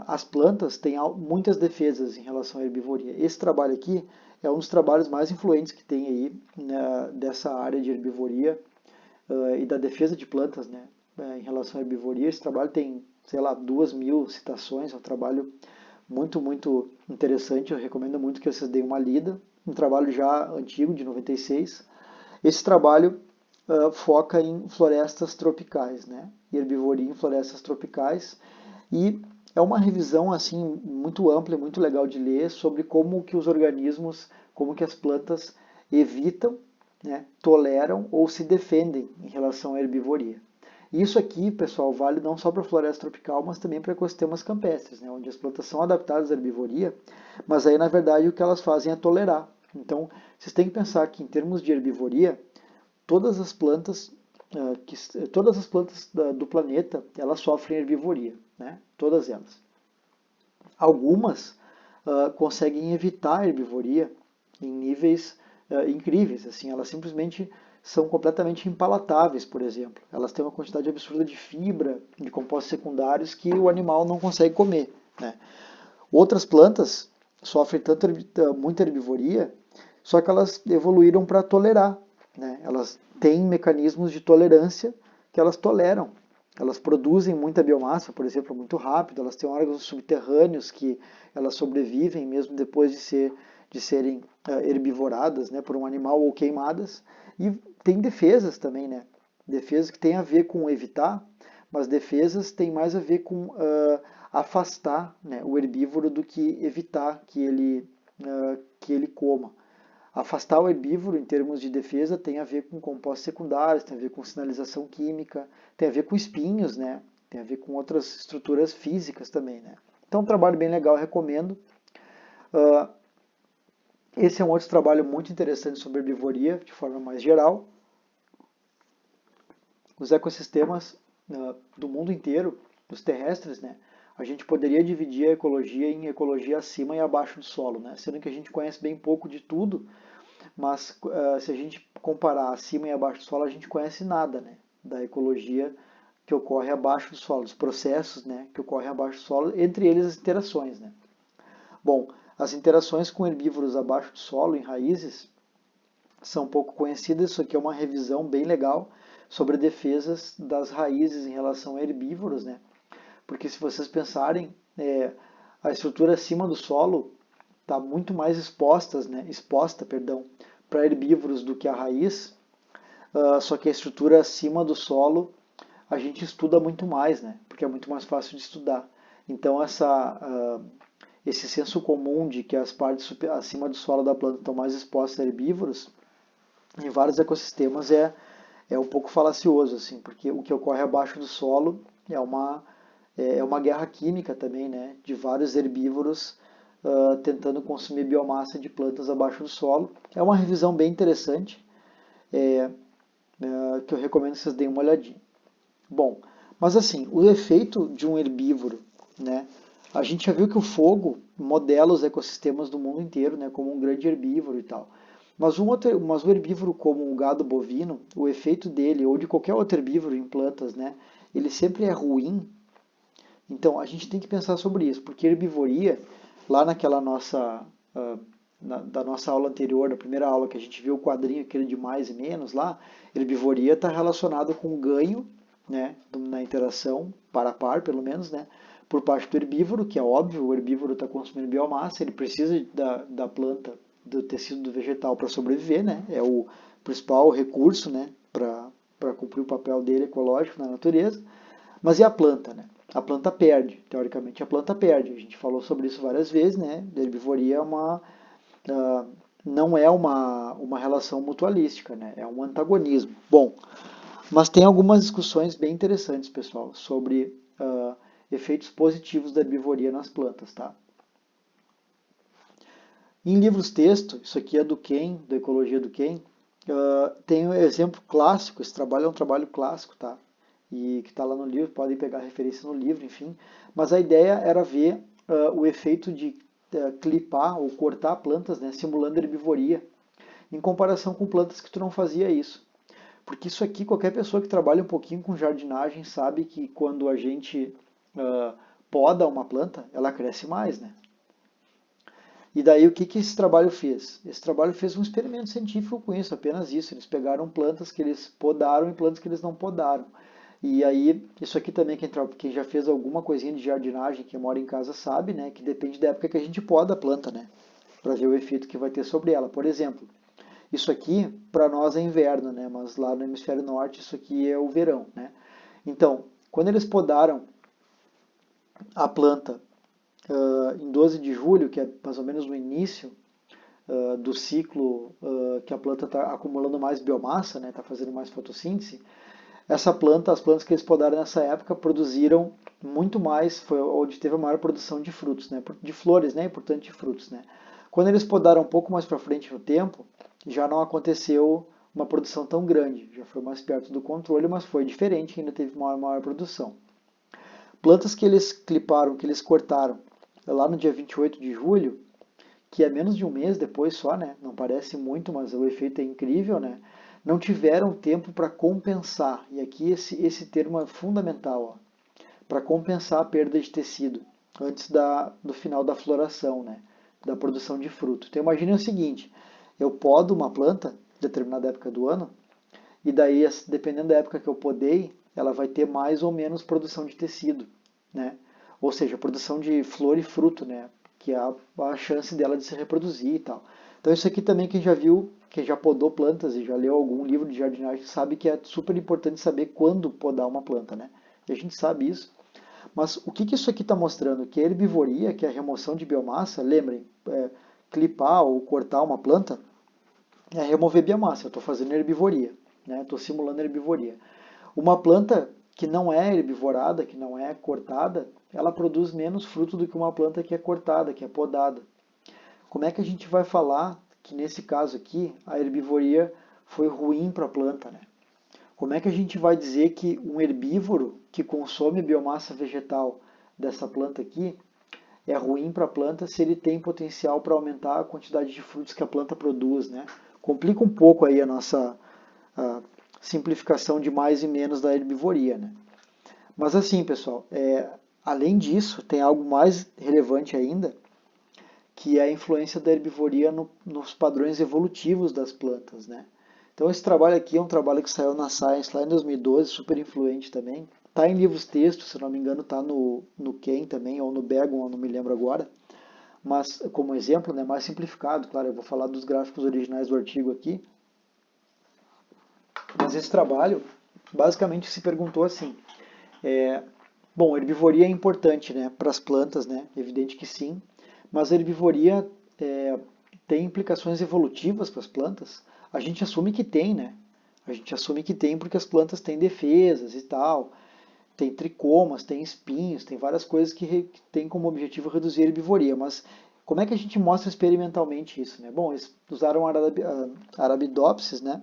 as plantas têm muitas defesas em relação à herbivoria. Esse trabalho aqui é um dos trabalhos mais influentes que tem aí, né, dessa área de herbivoria e da defesa de plantas, né, em relação à herbivoria. Esse trabalho tem, sei lá, 2.000 citações, é um trabalho muito, muito interessante. Eu recomendo muito que vocês deem uma lida. Um trabalho já antigo, de 96. Esse trabalho foca em florestas tropicais, né? Herbivoria em florestas tropicais. E é uma revisão assim muito ampla, muito legal de ler sobre como que os organismos, como que as plantas evitam, né, toleram ou se defendem em relação à herbivoria. Isso aqui, pessoal, vale não só para a floresta tropical, mas também para ecossistemas campestres, né, onde as plantas são adaptadas à herbivoria, mas aí, na verdade, o que elas fazem é tolerar. Então, vocês têm que pensar que, em termos de herbivoria, todas as plantas, todas as plantas do planeta, elas sofrem herbivoria, né? Todas elas. Algumas conseguem evitar a herbivoria em níveis incríveis, assim, elas simplesmente são completamente impalatáveis, por exemplo. Elas têm uma quantidade absurda de fibra, de compostos secundários que o animal não consegue comer, né? Outras plantas sofrem muita herbivoria, só que elas evoluíram para tolerar, né? Elas têm mecanismos de tolerância que elas toleram. Elas produzem muita biomassa, por exemplo, muito rápido. Elas têm órgãos subterrâneos que elas sobrevivem mesmo depois de serem herbivoradas, né, por um animal ou queimadas. E tem defesas também, né? Defesas que têm a ver com evitar, mas defesas têm mais a ver com afastar, né, o herbívoro do que evitar que ele coma. Afastar o herbívoro em termos de defesa tem a ver com compostos secundários, tem a ver com sinalização química, tem a ver com espinhos, né? Tem a ver com outras estruturas físicas também, né? Então, um trabalho bem legal, eu recomendo. Esse é um outro trabalho muito interessante sobre herbivoria, de forma mais geral. Os ecossistemas do mundo inteiro, os terrestres, né? A gente poderia dividir a ecologia em ecologia acima e abaixo do solo, né? Sendo que a gente conhece bem pouco de tudo, mas se a gente comparar acima e abaixo do solo, a gente conhece nada, né? Da ecologia que ocorre abaixo do solo, dos processos, né? Que ocorrem abaixo do solo, entre eles as interações, né? Bom, as interações com herbívoros abaixo do solo, em raízes, são pouco conhecidas. Isso aqui é uma revisão bem legal sobre defesas das raízes em relação a herbívoros, né? Porque se vocês pensarem, a estrutura acima do solo está muito mais exposta para herbívoros do que a raiz, só que a estrutura acima do solo a gente estuda muito mais, né? Porque é muito mais fácil de estudar. Então esse senso comum de que as partes acima do solo da planta estão mais expostas a herbívoros, em vários ecossistemas é um pouco falacioso, assim, porque o que ocorre abaixo do solo é uma guerra química também, né, de vários herbívoros tentando consumir biomassa de plantas abaixo do solo. É uma revisão bem interessante, que eu recomendo que vocês deem uma olhadinha. Bom, mas assim, o efeito de um herbívoro, né, a gente já viu que o fogo modela os ecossistemas do mundo inteiro, né, como um grande herbívoro e tal. Mas o herbívoro como o gado bovino, o efeito dele, ou de qualquer outro herbívoro em plantas, né, ele sempre é ruim. Então a gente tem que pensar sobre isso, porque herbivoria, lá naquela da nossa aula anterior, da primeira aula que a gente viu o quadrinho aquele de mais e menos lá, herbivoria está relacionado com ganho, né, na interação par a par, pelo menos, né, por parte do herbívoro, que é óbvio, o herbívoro está consumindo biomassa, ele precisa da planta, do tecido do vegetal para sobreviver, né, é o principal recurso, né, para cumprir o papel dele ecológico na natureza. Mas e a planta, né? A planta perde, teoricamente a planta perde. A gente falou sobre isso várias vezes, né? A herbivoria não é uma relação mutualística, né? É um antagonismo. Bom, mas tem algumas discussões bem interessantes, pessoal, sobre efeitos positivos da herbivoria nas plantas, tá? Em livros-texto, isso aqui é do Ken, da Ecologia do Ken, tem um exemplo clássico, esse trabalho é um trabalho clássico, tá? E que está lá no livro, podem pegar referência no livro, enfim. Mas a ideia era ver o efeito de clipar ou cortar plantas, né, simulando herbivoria, em comparação com plantas que tu não fazia isso. Porque isso aqui, qualquer pessoa que trabalha um pouquinho com jardinagem sabe que quando a gente poda uma planta, ela cresce mais, né? E daí o que esse trabalho fez? Esse trabalho fez um experimento científico com isso, apenas isso. Eles pegaram plantas que eles podaram e plantas que eles não podaram. E aí, isso aqui também, quem já fez alguma coisinha de jardinagem, quem mora em casa sabe, né, que depende da época que a gente poda a planta, né, para ver o efeito que vai ter sobre ela. Por exemplo, isso aqui para nós é inverno, né, mas lá no hemisfério norte isso aqui é o verão, né. Então, quando eles podaram a planta em 12 de julho, que é mais ou menos no início do ciclo que a planta está acumulando mais biomassa, né, está fazendo mais fotossíntese, as plantas que eles podaram nessa época produziram muito mais, foi onde teve a maior produção de frutos, né, de flores, né, e portanto de frutos, né. Quando eles podaram um pouco mais para frente no tempo, já não aconteceu uma produção tão grande, já foi mais perto do controle, mas foi diferente, ainda teve maior produção. Plantas que eles cliparam, que eles cortaram lá no dia 28 de julho, que é menos de um mês depois só, né? Não parece muito, mas o efeito é incrível, né? Não tiveram tempo para compensar. E aqui esse termo é fundamental, para compensar a perda de tecido antes do final da floração, né? Da produção de fruto. Então imagine o seguinte, eu podo uma planta, em determinada época do ano, e daí, dependendo da época que eu podei, ela vai ter mais ou menos produção de tecido, né? Ou seja, produção de flor e fruto, né? Que é a chance dela de se reproduzir e tal. Então isso aqui também quem já viu, quem já podou plantas e já leu algum livro de jardinagem sabe que é super importante saber quando podar uma planta, né? E a gente sabe isso. Mas o que, que isso aqui está mostrando? Que a herbivoria, que é a remoção de biomassa, lembrem, clipar ou cortar uma planta é remover biomassa. Eu estou fazendo herbivoria, né? Estou simulando herbivoria. Uma planta que não é herbivorada, que não é cortada, ela produz menos fruto do que uma planta que é cortada, que é podada. Como é que a gente vai falar que nesse caso aqui a herbivoria foi ruim para a planta, né? Como é que a gente vai dizer que um herbívoro que consome biomassa vegetal dessa planta aqui é ruim para a planta se ele tem potencial para aumentar a quantidade de frutos que a planta produz, né? Complica um pouco aí a nossa simplificação de mais e menos da herbivoria, né? Mas assim, pessoal, além disso, tem algo mais relevante ainda, que é a influência da herbivoria nos padrões evolutivos das plantas, né? Então esse trabalho aqui é um trabalho que saiu na Science lá em 2012, super influente também. Está em livros textos, se não me engano, está no Ken também, ou no Begon, eu não me lembro agora. Mas como exemplo, né, mais simplificado, claro, eu vou falar dos gráficos originais do artigo aqui. Mas esse trabalho basicamente se perguntou assim, bom, a herbivoria é importante, né, para as plantas, né, evidente que sim, mas a herbivoria tem implicações evolutivas para as plantas? A gente assume que tem, né? A gente assume que tem porque as plantas têm defesas e tal, tem tricomas, tem espinhos, tem várias coisas que têm como objetivo reduzir a herbivoria, mas como é que a gente mostra experimentalmente isso, né? Bom, eles usaram Arabidopsis, né?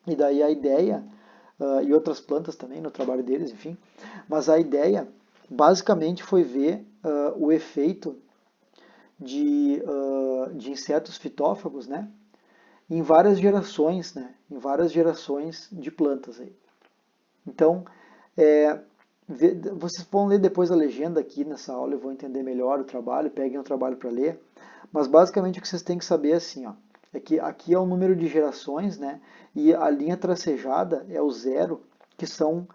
E daí a ideia, e outras plantas também no trabalho deles, enfim, mas a ideia basicamente foi ver o efeito de insetos fitófagos, né, em várias gerações, né, em várias gerações de plantas aí. Então, vocês vão ler depois a legenda aqui nessa aula, eu vou entender melhor o trabalho, peguem o trabalho para ler, mas basicamente o que vocês têm que saber é assim, ó, é que aqui é o número de gerações, né, e a linha tracejada é o zero, que são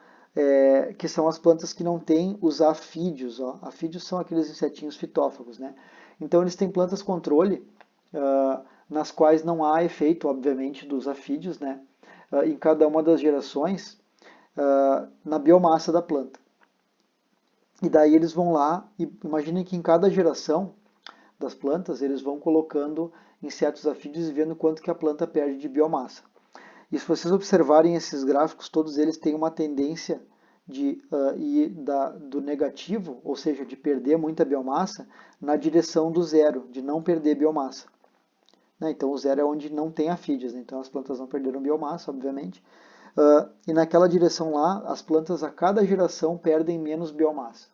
as plantas que não têm os afídeos. Ó. Afídeos são aqueles insetinhos fitófagos, né? Então eles têm plantas controle, nas quais não há efeito, obviamente, dos afídeos, né? Em cada uma das gerações, na biomassa da planta. E daí eles vão lá e imaginem que em cada geração das plantas eles vão colocando insetos afídeos e vendo quanto que a planta perde de biomassa. E se vocês observarem esses gráficos, todos eles têm uma tendência de ir do negativo, ou seja, de perder muita biomassa, na direção do zero, de não perder biomassa. Né? Então o zero é onde não tem afídeos, né? Então as plantas não perderam biomassa, obviamente. E naquela direção lá, as plantas a cada geração perdem menos biomassa.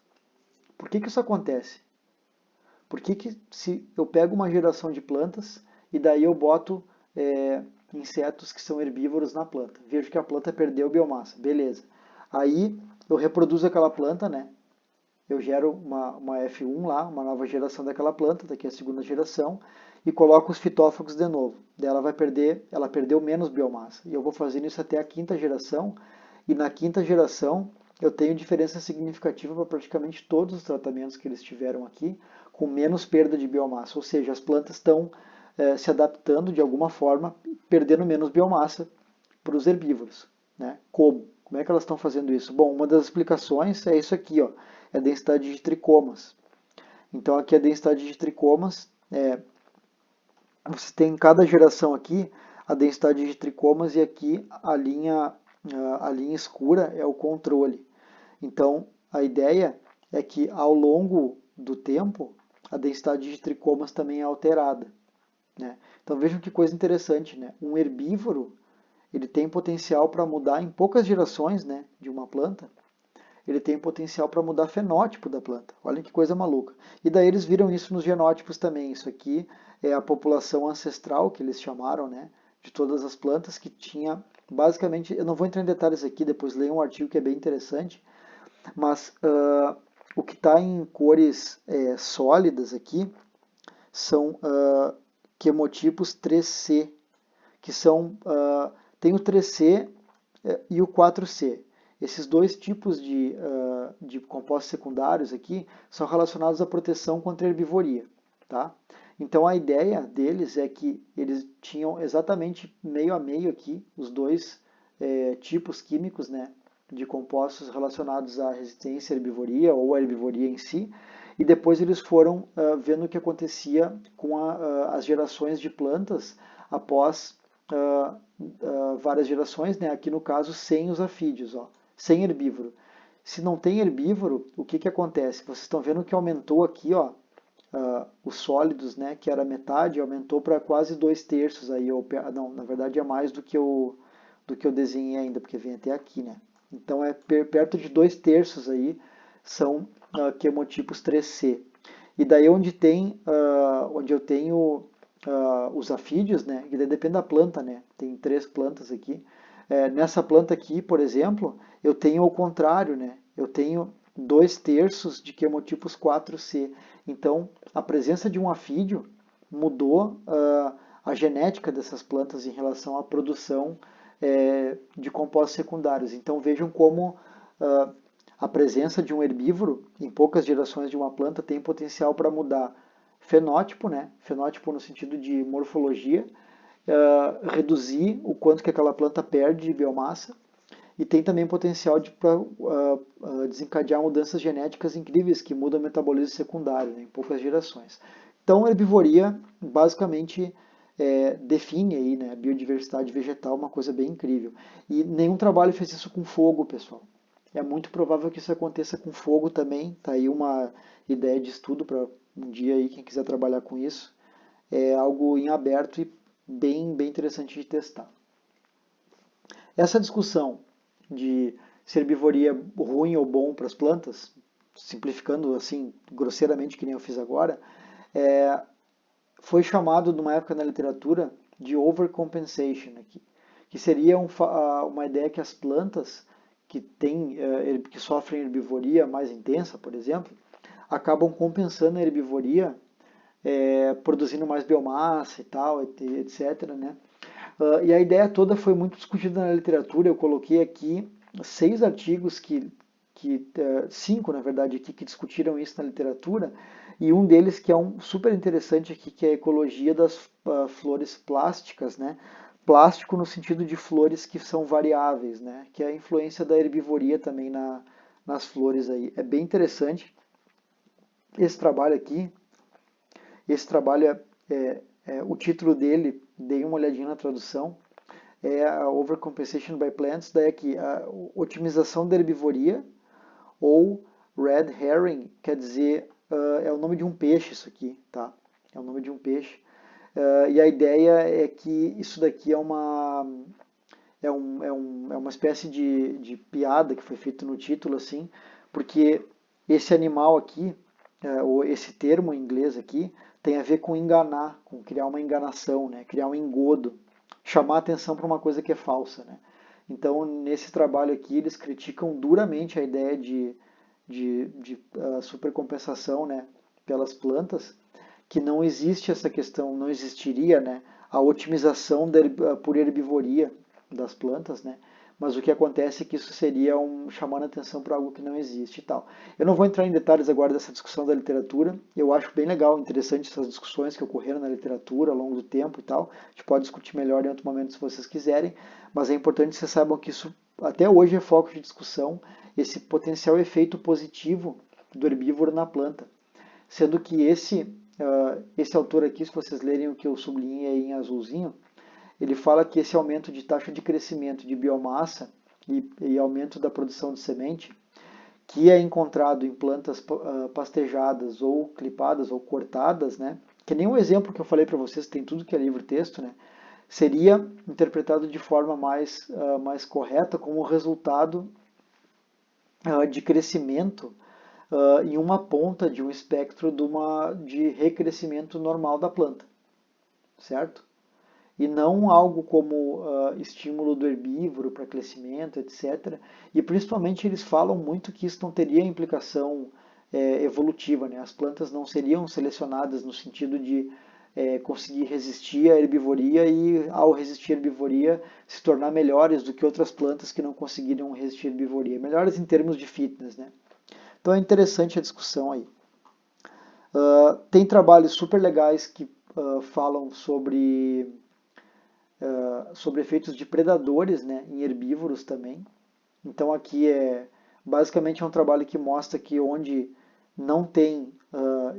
Por que isso acontece? Por que se eu pego uma geração de plantas e daí eu boto insetos que são herbívoros na planta, vejo que a planta perdeu biomassa, beleza. Aí eu reproduzo aquela planta, né? Eu gero uma F1 lá, uma nova geração daquela planta, daqui a segunda geração, e coloco os fitófagos de novo. Daí ela perdeu menos biomassa. E eu vou fazendo isso até a quinta geração, e na quinta geração eu tenho diferença significativa para praticamente todos os tratamentos que eles tiveram aqui, com menos perda de biomassa. Ou seja, as plantas estão se adaptando de alguma forma, perdendo menos biomassa para os herbívoros. Né? Como? Como é que elas estão fazendo isso? Bom, uma das explicações é isso aqui, ó, é a densidade de tricomas. Então aqui a densidade de tricomas, você tem em cada geração aqui a densidade de tricomas e aqui a linha escura é o controle. Então a ideia é que ao longo do tempo a densidade de tricomas também é alterada. Né? Então vejam que coisa interessante, né? Um herbívoro ele tem potencial para mudar em poucas gerações, né, de uma planta, ele tem potencial para mudar fenótipo da planta. Olha que coisa maluca. E daí eles viram isso nos genótipos também. Isso aqui é a população ancestral, que eles chamaram, né, de todas as plantas, que tinha, basicamente, eu não vou entrar em detalhes aqui, depois leiam um artigo que é bem interessante, mas o que está em cores sólidas aqui são quemotipos 3C, que são, tem o 3C e o 4C. Esses dois tipos de compostos secundários aqui são relacionados à proteção contra a herbivoria. Tá? Então a ideia deles é que eles tinham exatamente meio a meio aqui, os dois tipos químicos, né, de compostos relacionados à resistência à herbivoria ou à herbivoria em si, e depois eles foram vendo o que acontecia com as gerações de plantas após várias gerações, né? Aqui no caso sem os afídeos, ó, sem herbívoro. Se não tem herbívoro, o que acontece? Vocês estão vendo que aumentou aqui, ó, os sólidos, né, que era metade, aumentou para quase 2/3 aí, não, na verdade é mais do que eu desenhei ainda, porque vem até aqui, né? Então é perto de 2/3 aí são quimotipos 3C. E daí onde eu tenho os afídeos, né, que daí depende da planta, né? Tem 3 plantas aqui. Nessa planta aqui, por exemplo, eu tenho o contrário, né? Eu tenho 2/3 de quimotipos 4C. Então, a presença de um afídeo mudou a genética dessas plantas em relação à produção de compostos secundários. Então, vejam como a presença de um herbívoro em poucas gerações de uma planta tem potencial para mudar fenótipo, né? Fenótipo no sentido de morfologia, reduzir o quanto que aquela planta perde de biomassa, e tem também potencial para desencadear mudanças genéticas incríveis que mudam o metabolismo secundário, né, em poucas gerações. Então, a herbivoria basicamente define aí, né, a biodiversidade vegetal, uma coisa bem incrível. E nenhum trabalho fez isso com fogo, pessoal. É muito provável que isso aconteça com fogo também. Tá aí uma ideia de estudo para um dia aí quem quiser trabalhar com isso. É algo em aberto e bem interessante de testar. Essa discussão de se herbivoria é ruim ou bom para as plantas, simplificando assim grosseiramente que nem eu fiz agora, foi chamado numa época na literatura de overcompensation aqui, que seria uma ideia que as plantas que sofrem herbivoria mais intensa, por exemplo, acabam compensando a herbivoria, produzindo mais biomassa e tal, etc., né? E a ideia toda foi muito discutida na literatura. Eu coloquei aqui 6 artigos cinco, na verdade, aqui, que discutiram isso na literatura, e um deles que é um super interessante aqui, que é a ecologia das flores plásticas, né? Plástico no sentido de flores que são variáveis, né? Que é a influência da herbivoria também nas flores aí. É bem interessante esse trabalho aqui. Esse trabalho o título dele, dei uma olhadinha na tradução, é a Overcompensation by Plants, daí aqui, a otimização da herbivoria, ou Red Herring, quer dizer, é o nome de um peixe isso aqui, tá? É o nome de um peixe. E a ideia é que isso daqui é uma espécie de piada que foi feita no título, assim, porque esse animal aqui, ou esse termo em inglês aqui, tem a ver com enganar, com criar uma enganação, né? Criar um engodo, chamar atenção para uma coisa que é falsa, né? Então, nesse trabalho aqui, eles criticam duramente a ideia de supercompensação, né, pelas plantas, que não existe essa questão, não existiria, né, a otimização por herbivoria das plantas, né? Mas o que acontece é que isso seria chamando atenção para algo que não existe e tal. Eu não vou entrar em detalhes agora dessa discussão da literatura. Eu acho bem legal, interessante essas discussões que ocorreram na literatura ao longo do tempo e tal. A gente pode discutir melhor em outro momento se vocês quiserem, mas é importante que vocês saibam que isso até hoje é foco de discussão, esse potencial efeito positivo do herbívoro na planta. Sendo que esse autor aqui, se vocês lerem o que eu sublinhei aí em azulzinho, ele fala que esse aumento de taxa de crescimento de biomassa e aumento da produção de semente, que é encontrado em plantas pastejadas ou clipadas ou cortadas, né? Que nem o exemplo que eu falei para vocês, tem tudo que é livro-texto, né? Seria interpretado de forma mais correta como resultado de crescimento em uma ponta de um espectro de recrescimento normal da planta, certo? E não algo como estímulo do herbívoro para crescimento, etc. E principalmente eles falam muito que isso não teria implicação evolutiva, né? As plantas não seriam selecionadas no sentido de conseguir resistir à herbivoria e, ao resistir à herbivoria, se tornar melhores do que outras plantas que não conseguiriam resistir à herbivoria. Melhores em termos de fitness, né? Então é interessante a discussão aí. Tem trabalhos super legais que falam sobre efeitos de predadores, né, em herbívoros também. Então aqui basicamente é um trabalho que mostra que onde não tem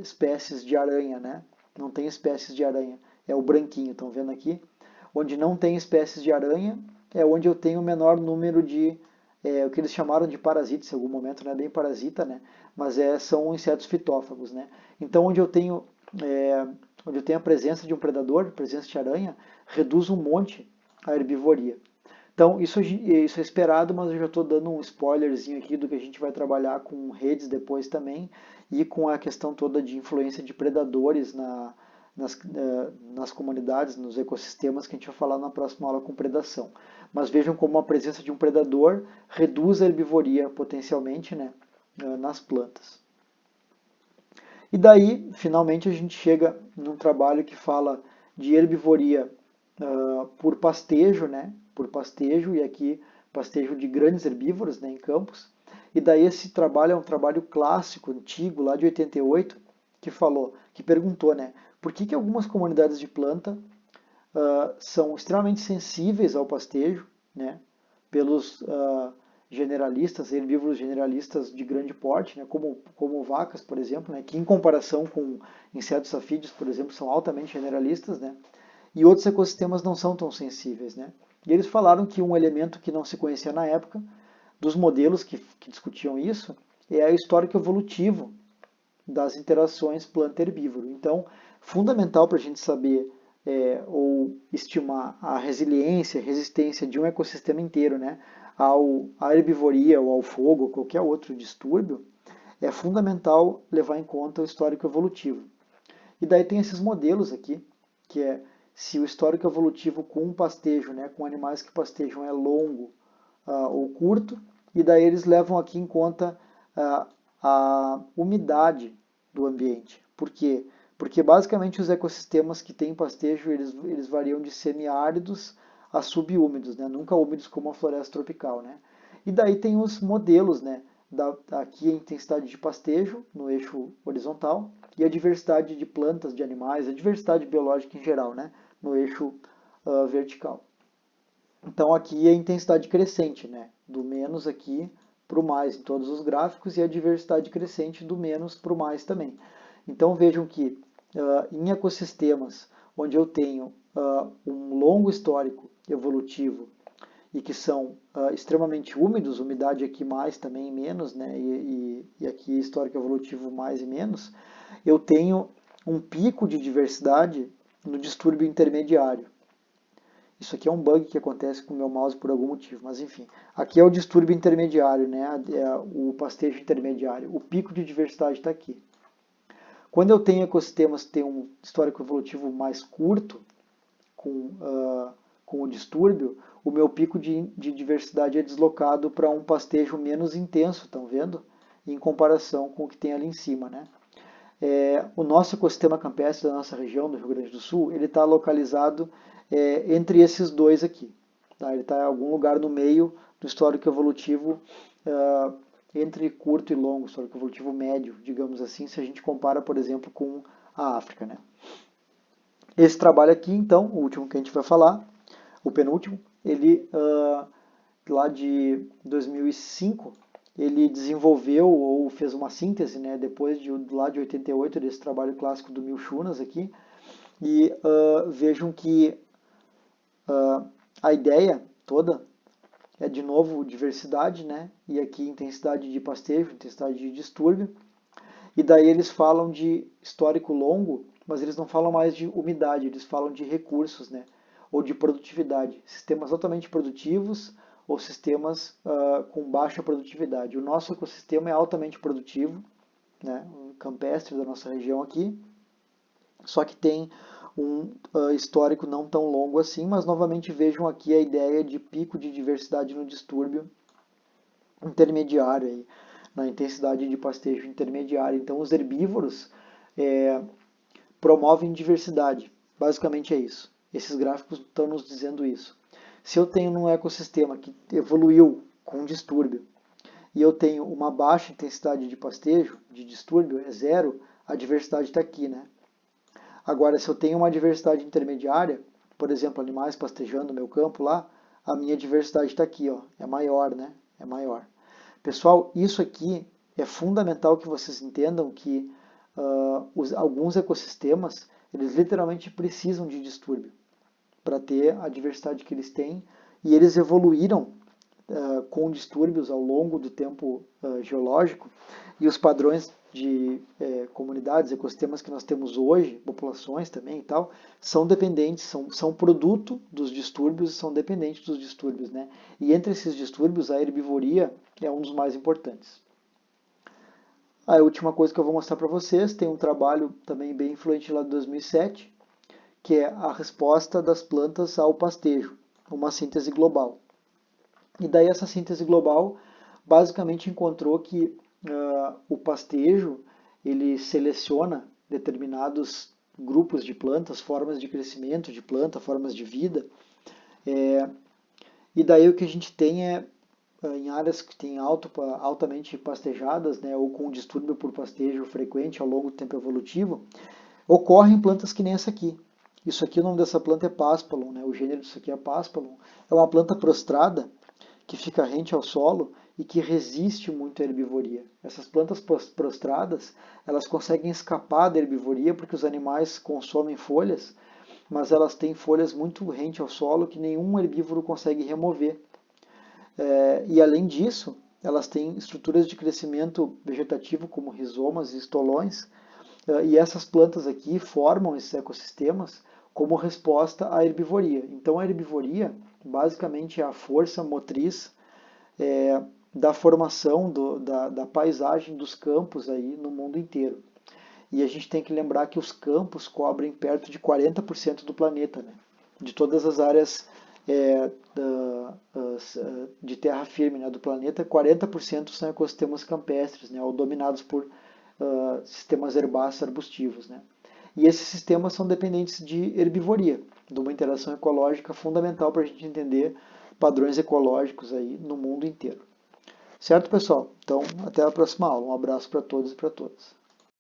espécies de aranha, né? Não tem espécies de aranha, é o branquinho, estão vendo aqui? Onde não tem espécies de aranha é onde eu tenho o menor número de, o que eles chamaram de parasitas em algum momento, não é bem parasita, né? Mas são insetos fitófagos, né? Então é, onde eu tenho a presença de um predador, presença de aranha, reduz um monte a herbivoria. Então, isso é esperado, mas eu já estou dando um spoilerzinho aqui do que a gente vai trabalhar com redes depois também e com a questão toda de influência de predadores nas comunidades, nos ecossistemas, que a gente vai falar na próxima aula com predação. Mas vejam como a presença de um predador reduz a herbivoria potencialmente, né, nas plantas. E daí, finalmente, a gente chega num trabalho que fala de herbivoria por pastejo, né? Por pastejo, e aqui pastejo de grandes herbívoros, né, em campos. E daí esse trabalho é um trabalho clássico, antigo, lá de 88, que perguntou, né, por que algumas comunidades de planta são extremamente sensíveis ao pastejo, né, pelos generalistas, herbívoros generalistas de grande porte, né, como vacas, por exemplo, né, que em comparação com insetos safídeos, por exemplo, são altamente generalistas, né, e outros ecossistemas não são tão sensíveis, né. E eles falaram que um elemento que não se conhecia na época, dos modelos que discutiam isso, é o histórico evolutivo das interações planta-herbívoro. Então, fundamental para a gente saber ou estimar a resistência de um ecossistema inteiro, né, à herbivoria ou ao fogo ou qualquer outro distúrbio, é fundamental levar em conta o histórico evolutivo. E daí tem esses modelos aqui, que é se o histórico evolutivo com um pastejo, né, com animais que pastejam é longo ou curto, e daí eles levam aqui em conta a umidade do ambiente. Por quê? Porque basicamente os ecossistemas que têm pastejo, eles variam de semiáridos a subúmidos, né? Nunca úmidos como a floresta tropical, né? E daí tem os modelos, né? Aqui a intensidade de pastejo no eixo horizontal e a diversidade de plantas, de animais, a diversidade biológica em geral, né? No eixo vertical. Então aqui é a intensidade crescente, né? Do menos aqui para o mais em todos os gráficos e a diversidade crescente do menos para o mais também. Então vejam que em ecossistemas onde eu tenho um longo histórico evolutivo e que são extremamente úmidos, umidade aqui mais também menos, né? E aqui histórico evolutivo mais e menos, eu tenho um pico de diversidade no distúrbio intermediário. Isso aqui é um bug que acontece com o meu mouse por algum motivo, mas enfim. Aqui é o distúrbio intermediário, né? É o pastejo intermediário. O pico de diversidade está aqui. Quando eu tenho ecossistemas que têm um histórico evolutivo mais curto, com, com o distúrbio, o meu pico de diversidade é deslocado para um pastejo menos intenso, estão vendo? Em comparação com o que tem ali em cima, né? O nosso ecossistema campestre da nossa região, do Rio Grande do Sul, ele está localizado entre esses dois aqui. Tá? Ele está em algum lugar no meio do histórico evolutivo entre curto e longo, histórico evolutivo médio, digamos assim, se a gente compara, por exemplo, com a África. Né? Esse trabalho aqui, então, o último que a gente vai falar, o penúltimo, ele lá de 2005, ele desenvolveu ou fez uma síntese, né, depois lá de 88, desse trabalho clássico do Milchunas aqui, e vejam que a ideia toda é, de novo, diversidade, né, e aqui intensidade de pastejo, intensidade de distúrbio, e daí eles falam de histórico longo, mas eles não falam mais de umidade, eles falam de recursos, né, ou de produtividade, sistemas altamente produtivos ou sistemas com baixa produtividade. O nosso ecossistema é altamente produtivo, né, um campestre da nossa região aqui, só que tem um histórico não tão longo assim, mas novamente vejam aqui a ideia de pico de diversidade no distúrbio intermediário, aí, na intensidade de pastejo intermediário. Então os herbívoros promovem diversidade, basicamente é isso. Esses gráficos estão nos dizendo isso. Se eu tenho um ecossistema que evoluiu com distúrbio e eu tenho uma baixa intensidade de pastejo, de distúrbio, é zero, a diversidade está aqui, né? Agora, se eu tenho uma diversidade intermediária, por exemplo, animais pastejando no meu campo lá, a minha diversidade está aqui, ó, é maior, né? é maior. Pessoal, isso aqui é fundamental que vocês entendam que alguns ecossistemas, eles literalmente precisam de distúrbio para ter a diversidade que eles têm, e eles evoluíram com distúrbios ao longo do tempo geológico, e os padrões de comunidades, ecossistemas que nós temos hoje, populações também e tal, são dependentes, são produto dos distúrbios e são dependentes dos distúrbios, né? E entre esses distúrbios, a herbivoria é um dos mais importantes. A última coisa que eu vou mostrar para vocês, tem um trabalho também bem influente lá de 2007, que é a resposta das plantas ao pastejo, uma síntese global. E daí essa síntese global basicamente encontrou que o pastejo ele seleciona determinados grupos de plantas, formas de crescimento de planta, formas de vida. E daí o que a gente tem é, em áreas que têm altamente pastejadas, né, ou com distúrbio por pastejo frequente ao longo do tempo evolutivo, ocorrem plantas que nem essa aqui. Isso aqui, o nome dessa planta é Paspalum, né, o gênero disso aqui é Paspalum. É uma planta prostrada que fica rente ao solo e que resiste muito à herbivoria. Essas plantas prostradas, elas conseguem escapar da herbivoria porque os animais consomem folhas, mas elas têm folhas muito rente ao solo que nenhum herbívoro consegue remover. E além disso, elas têm estruturas de crescimento vegetativo como rizomas e estolões, e essas plantas aqui formam esses ecossistemas como resposta à herbivoria. Então a herbivoria basicamente é a força motriz da formação da paisagem dos campos aí no mundo inteiro. E a gente tem que lembrar que os campos cobrem perto de 40% do planeta, né? De todas as áreas de terra firme, né, do planeta, 40% são ecossistemas campestres, né, ou dominados por sistemas herbáceos arbustivos, né? E esses sistemas são dependentes de herbivoria, de uma interação ecológica fundamental para a gente entender padrões ecológicos aí no mundo inteiro. Certo, pessoal? Então, até a próxima aula. Um abraço para todos e para todas.